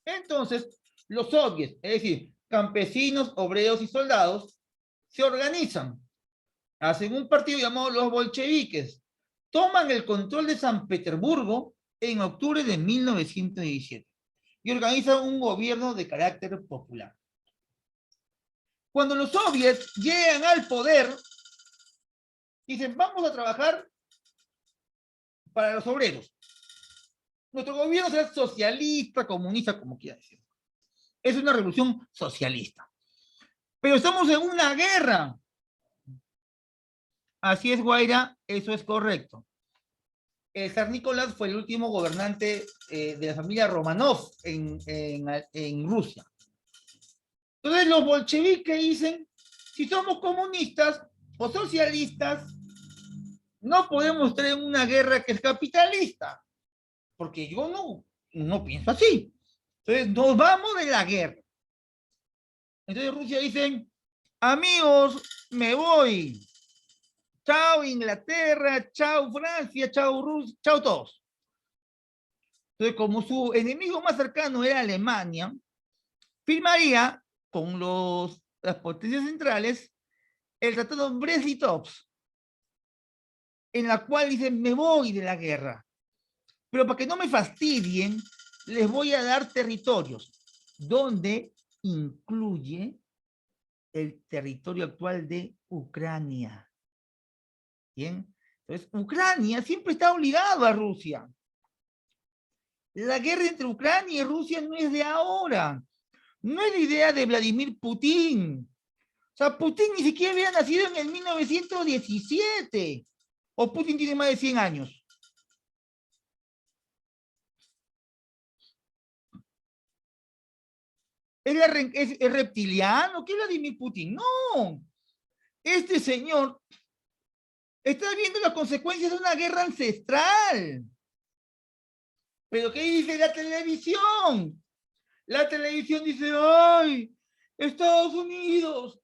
Entonces, los soviets, es decir, campesinos, obreros y soldados, se organizan, hacen un partido llamado los bolcheviques, toman el control de San Petersburgo en octubre de 1917 y organizan un gobierno de carácter popular. Cuando los soviets llegan al poder, dicen, vamos a trabajar para los obreros. Nuestro gobierno será socialista, comunista, como quiera decir. Es una revolución socialista. Pero estamos en una guerra. Así es, Guaira, eso es correcto. El zar Nicolás fue el último gobernante de la familia Romanov en Rusia. Entonces los bolcheviques dicen, si somos comunistas o socialistas, no podemos tener una guerra que es capitalista, porque yo no pienso así. Entonces nos vamos de la guerra. Entonces Rusia dicen, amigos, me voy. Chao Inglaterra, chao Francia, chao Rusia, chao todos. Entonces, como su enemigo más cercano era Alemania, firmaría con las potencias centrales el tratado Brest-Litovsk, en la cual dicen, me voy de la guerra. Pero para que no me fastidien, les voy a dar territorios, donde incluye el territorio actual de Ucrania. Bien, Entonces, Ucrania siempre está obligado a Rusia. La guerra entre Ucrania y Rusia no es de ahora. No es la idea de Vladimir Putin. O sea, Putin ni siquiera había nacido en el 1917. O Putin tiene más de 100 años. ¿Es reptiliano? ¿Qué es Vladimir Putin? No. Este señor está viendo las consecuencias de una guerra ancestral. ¿Pero qué dice la televisión? La televisión dice, ¡ay! Estados Unidos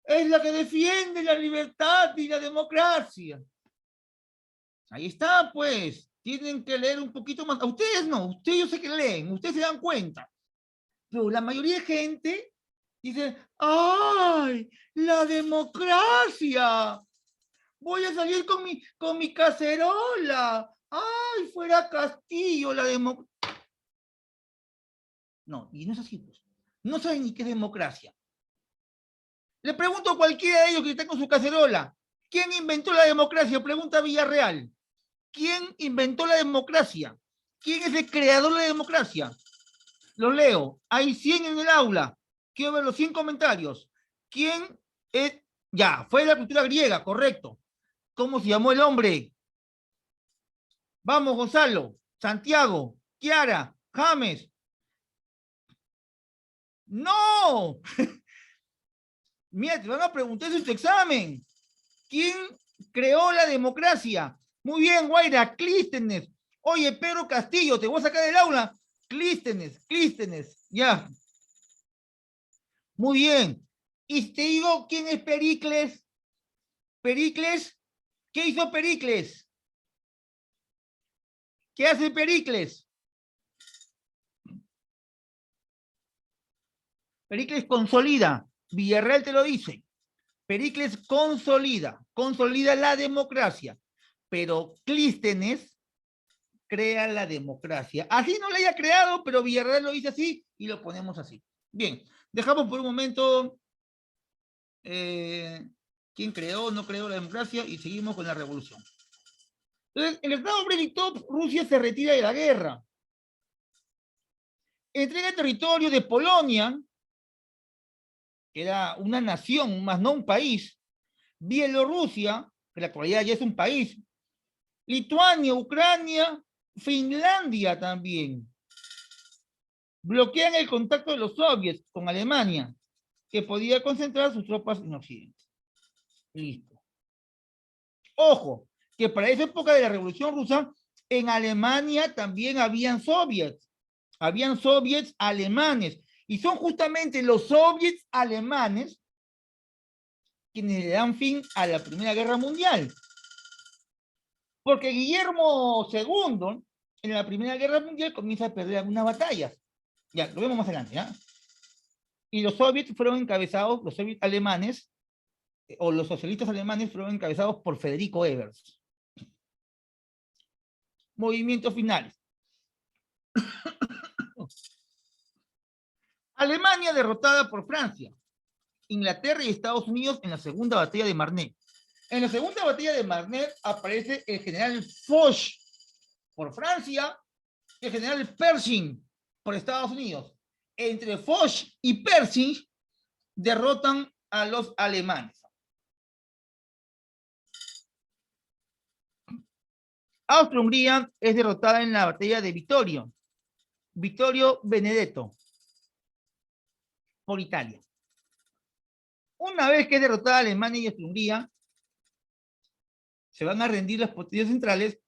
es la que defiende la libertad y la democracia. Ahí está, pues. Tienen que leer un poquito más. A ustedes no, ustedes yo sé que leen, ustedes se dan cuenta. Pero la mayoría de gente dice, ¡ay! ¡La democracia! Voy a salir con mi cacerola. ¡Ay! Fuera Castillo, la democracia. No, y no es así, pues. No saben ni qué es democracia. Le pregunto a cualquiera de ellos que está con su cacerola, ¿quién inventó la democracia? Pregunta Villarreal. ¿Quién inventó la democracia? ¿Quién es el creador de la democracia? Lo leo. Hay 100 en el aula. Quiero ver los 100 comentarios. ¿Quién es? Ya, fue la cultura griega, correcto. ¿Cómo se llamó el hombre? Vamos, Gonzalo, Santiago, Kiara, James. ¡No! Mira, te van a preguntar eso en tu examen. ¿Quién creó la democracia? Muy bien, Guaira, Clístenes. Oye, Pedro Castillo, te voy a sacar del aula. Clístenes, ya. Muy bien. Y te digo quién es Pericles. Pericles, ¿qué hizo Pericles? ¿Qué hace Pericles? Pericles consolida. Villarreal te lo dice. Pericles consolida la democracia. Pero Clístenes crea la democracia. Así no la haya creado, pero Villarreal lo dice así y lo ponemos así. Bien, dejamos por un momento quién creó o no creó la democracia y seguimos con la revolución. Entonces, en el estado Brezhnev, Rusia se retira de la guerra. Entrega el territorio de Polonia, que era una nación, más no un país, Bielorrusia, que en la actualidad ya es un país, Lituania, Ucrania, Finlandia también. Bloquean el contacto de los soviets con Alemania, que podía concentrar sus tropas en Occidente. Listo. Ojo, que para esa época de la Revolución Rusa, en Alemania también habían soviets alemanes, y son justamente los soviets alemanes quienes le dan fin a la Primera Guerra Mundial. Porque Guillermo II, en la Primera Guerra Mundial, comienza a perder algunas batallas. Ya, lo vemos más adelante, ¿ya? Y los soviets fueron encabezados, los soviets alemanes, o los socialistas alemanes fueron encabezados por Federico Ebers. Movimientos finales. Alemania derrotada por Francia. Inglaterra y Estados Unidos en la segunda batalla de Marne. En la segunda batalla de Marne aparece el general Foch por Francia y el general Pershing por Estados Unidos. Entre Foch y Pershing derrotan a los alemanes. Austria-Hungría es derrotada en la batalla de Vittorio Benedetto por Italia. Una vez que es derrotada Alemania y Austria-Hungría, se van a rendir las potencias centrales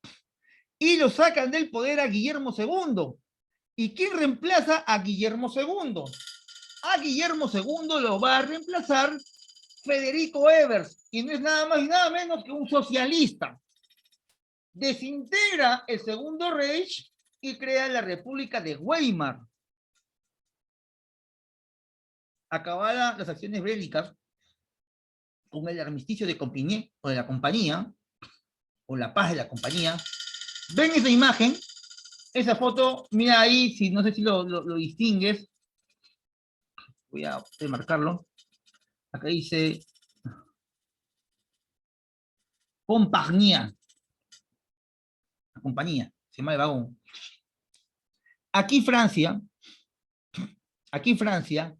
y lo sacan del poder a Guillermo II. ¿Y quién reemplaza a Guillermo II? A Guillermo II lo va a reemplazar Federico Ebers, y no es nada más y nada menos que un socialista. Desintegra el Segundo Reich y crea la República de Weimar. Acabadas las acciones bélicas con el armisticio de Compiègne o de la compañía, o la paz de la compañía. ¿Ven esa imagen? Esa foto, mira ahí, si no sé si lo distingues. Voy a marcarlo. Acá dice Compañía. La compañía. Se llama el vagón. Aquí Francia, aquí Francia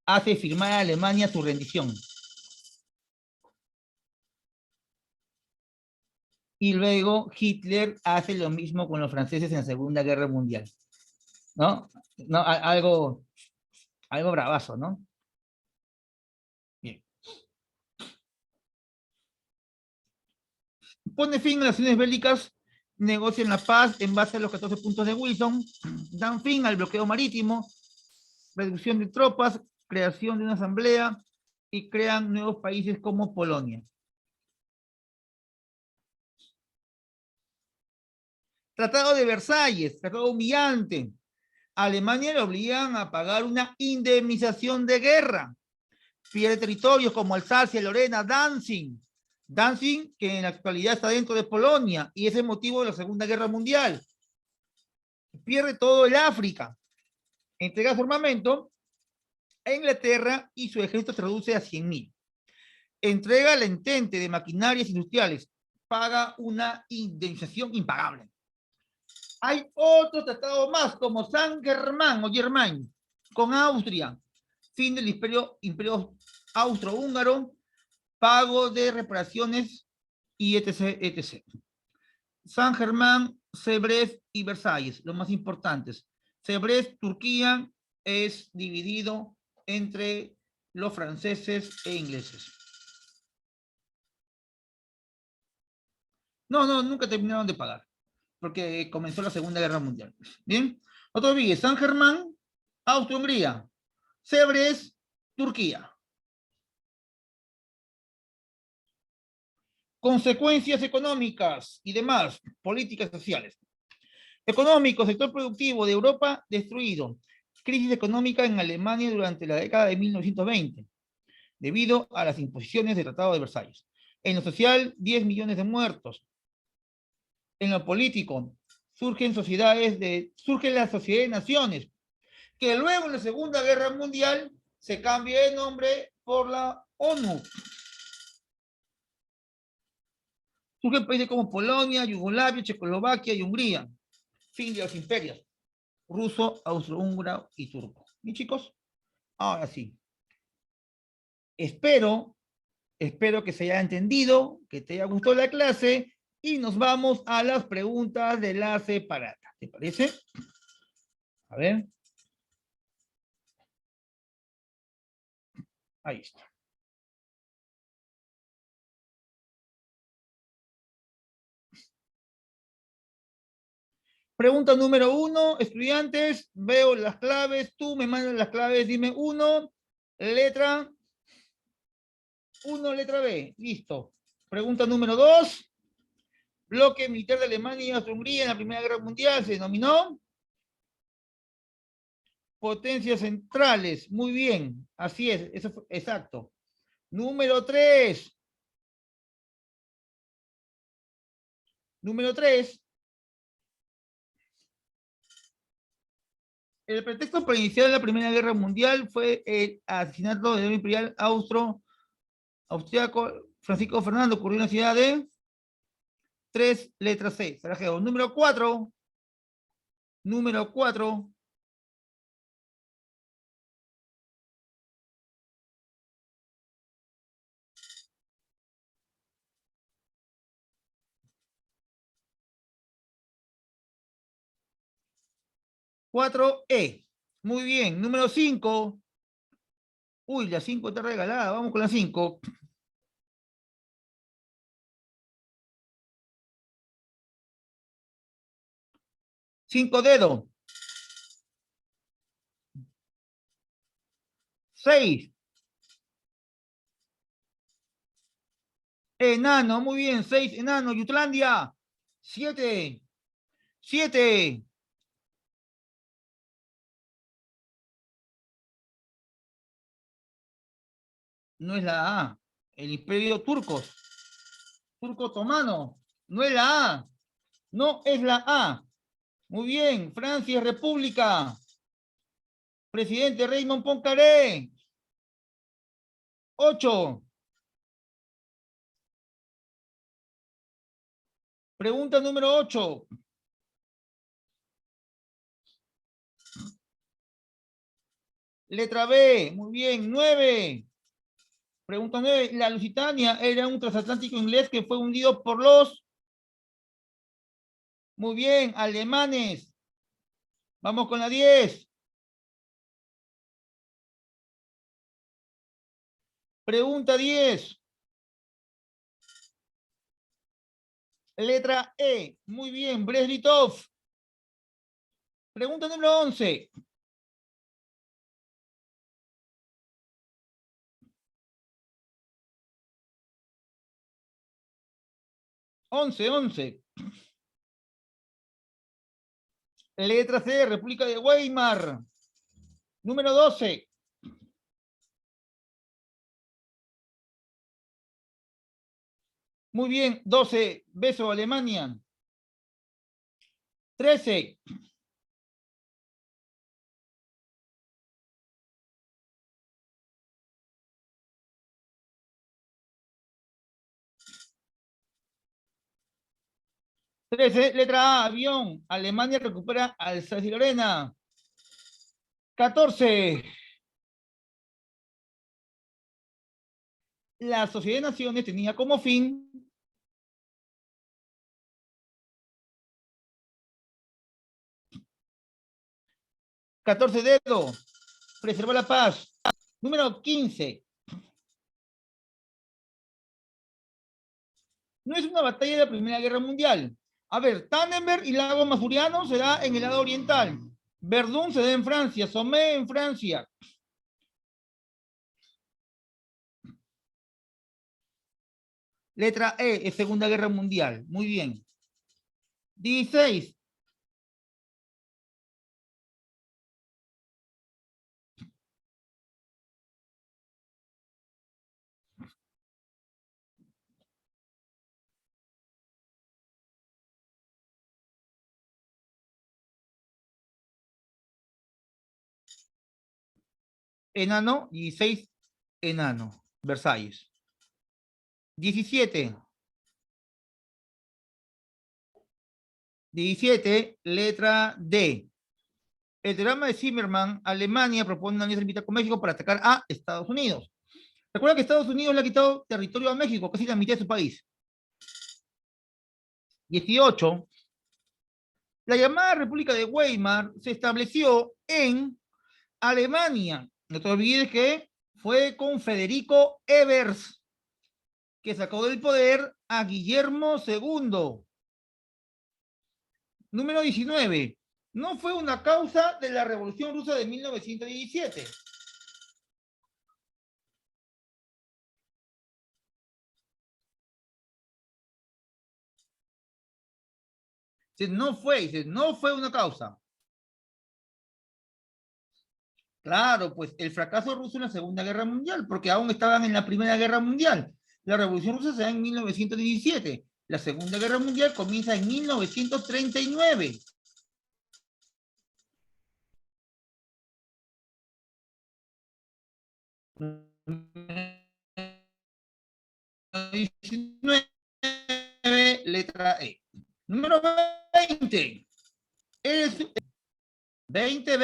hace firmar a Alemania su rendición. Y luego Hitler hace lo mismo con los franceses en la Segunda Guerra Mundial. ¿No? No, algo bravazo, ¿no? Bien. Pone fin a las acciones bélicas, negocian la paz en base a los 14 puntos de Wilson, dan fin al bloqueo marítimo, reducción de tropas, creación de una asamblea y crean nuevos países como Polonia. Tratado de Versalles, tratado humillante. A Alemania le obligan a pagar una indemnización de guerra. Pierde territorios como Alsacia, Lorena, Danzig. Danzig, que en la actualidad está dentro de Polonia y es el motivo de la Segunda Guerra Mundial. Pierde todo el África. Entrega su armamento a Inglaterra y su ejército se reduce a 100.000. Entrega la entente de maquinarias industriales. Paga una indemnización impagable. Hay otros tratados más, como San Germán o Germain, con Austria, fin del imperio austrohúngaro, pago de reparaciones y etc, etc. San Germán, Sebrest y Versalles, los más importantes. Sebrest, Turquía, es dividido entre los franceses e ingleses. No, no, nunca terminaron de pagar, porque comenzó la Segunda Guerra Mundial. Bien, otro día, San Germán, Austria-Hungría, Sebrest, Turquía. Consecuencias económicas y demás, políticas sociales. Económico, sector productivo de Europa destruido. Crisis económica en Alemania durante la década de 1920, debido a las imposiciones del Tratado de Versalles. En lo social, 10 millones de muertos. En lo político, surgen la sociedad de naciones, que luego en la Segunda Guerra Mundial se cambia de nombre por la ONU. Surgen países como Polonia, Yugoslavia, Checoslovaquia y Hungría. Fin de los imperios ruso, austrohúngaro y turco. ¿Y chicos? Ahora sí. Espero, espero que se haya entendido, que te haya gustado la clase y nos vamos a las preguntas de la separata. ¿Te parece? A ver. Ahí está. Pregunta número 1, estudiantes, veo las claves, tú me mandas las claves, dime 1, letra 1, letra B, listo. Pregunta número 2, bloque militar de Alemania y Austria-Hungría en la Primera Guerra Mundial se denominó potencias centrales, muy bien, así es, eso fue, exacto. Número 3, número 3, el pretexto para iniciar la Primera Guerra Mundial fue el asesinato del imperial austriaco Francisco Fernando, ocurrió en la ciudad de 3, letra C, Sarajevo. Número 4, número 4, cuatro E. Muy bien. Número 5. Uy, la 5 está regalada. Vamos con la 5. 5 dedos. 6. Enano, muy bien. 6, enano. Yutlandia. 7. 7. No es la A. El imperio turco. Turco otomano. No es la A. No es la A. Muy bien. Francia, República. Presidente Raymond Poincaré. 8. Pregunta número 8. Letra B, muy bien, 9. Pregunta 9. La Lusitania era un transatlántico inglés que fue hundido por los... Muy bien, alemanes. Vamos con la 10. Pregunta 10. Letra E, muy bien, Brest-Litov. Pregunta número 11. 11. Letra C, República de Weimar. Número 12. Muy bien, 12, beso, Alemania. 13. 13, letra A, avión. Alemania recupera Alsacia y Lorena. 14. La Sociedad de Naciones tenía como fin 14 dedos, preservar la paz. Número 15. No es una batalla de la Primera Guerra Mundial. A ver, Tannenberg y Lago Masuriano se da en el lado oriental. Verdún se da en Francia, Somme en Francia. Letra E, es Segunda Guerra Mundial. Muy bien. 16. Enano, 16, enano. Versalles. 17. 17, letra D. El teorema de Zimmermann, Alemania propone una alianza militar con México para atacar a Estados Unidos. Recuerda que Estados Unidos le ha quitado territorio a México, casi la mitad de su país. 18. La llamada República de Weimar se estableció en Alemania. No te olvides que fue con Federico Evers, que sacó del poder a Guillermo II. Número 19. No fue una causa de la Revolución Rusa de 1917. No fue una causa. Claro, pues el fracaso ruso en la Segunda Guerra Mundial, porque aún estaban en la Primera Guerra Mundial. La Revolución Rusa se da en 1917. La Segunda Guerra Mundial comienza en 1939. Letra E. Número 20. Es 20.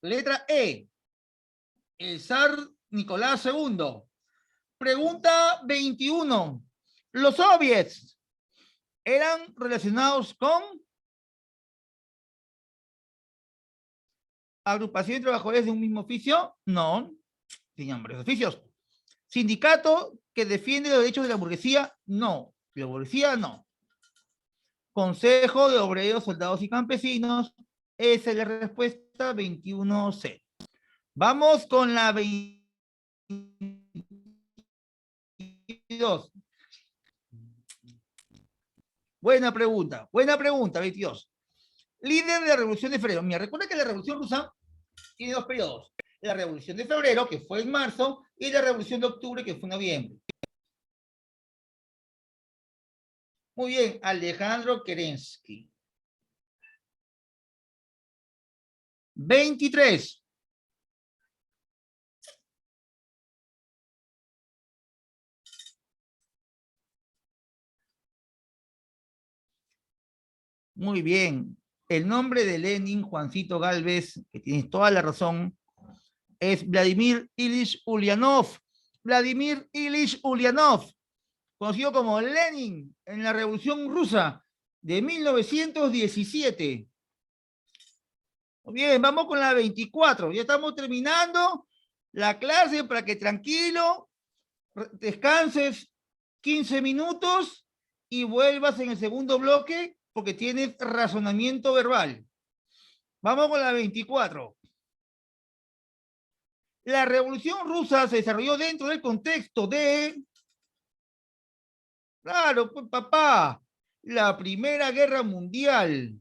Letra E. El zar Nicolás II. Pregunta 21. ¿Los soviets eran relacionados con agrupación de trabajadores de un mismo oficio? No, tenían varios oficios. ¿Sindicato que defiende los derechos de la burguesía? No, la burguesía no. Consejo de Obreros, Soldados y Campesinos. Esa es la respuesta 21C. Vamos con la 22. Buena pregunta, 22. Líder de la Revolución de Febrero. Mira, recuerda que la Revolución Rusa tiene dos periodos. La Revolución de Febrero, que fue en marzo, y la Revolución de Octubre, que fue en noviembre. Muy bien, Alejandro Kerensky. 23. Muy bien. El nombre de Lenin, Juancito Galvez, que tienes toda la razón, es Vladimir Ilich Ulyanov. Vladimir Ilich Ulyanov, conocido como Lenin en la Revolución Rusa de 1917. Muy bien, vamos con la 24. Ya estamos terminando la clase para que tranquilo descanses 15 minutos y vuelvas en el segundo bloque porque tienes razonamiento verbal. Vamos con la 24. La Revolución Rusa se desarrolló dentro del contexto de, claro, pues papá, la Primera Guerra Mundial.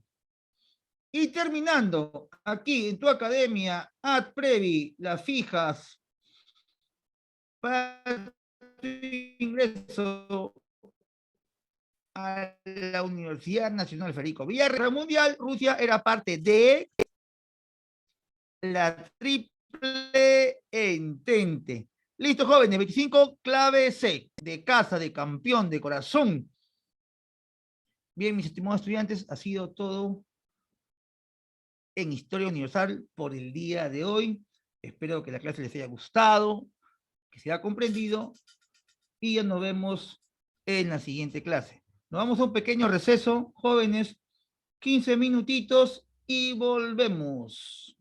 Y terminando, aquí en tu academia, ad previ, las fijas para tu ingreso a la Universidad Nacional Federico Villarreal Mundial, Rusia era parte de la Triple Entente. Listo, jóvenes, 25, clave C, de casa, de campeón, de corazón. Bien, mis estimados estudiantes, ha sido todo en Historia Universal por el día de hoy. Espero que la clase les haya gustado, que se haya comprendido, y ya nos vemos en la siguiente clase. Nos vamos a un pequeño receso, jóvenes, 15 minutitos y volvemos.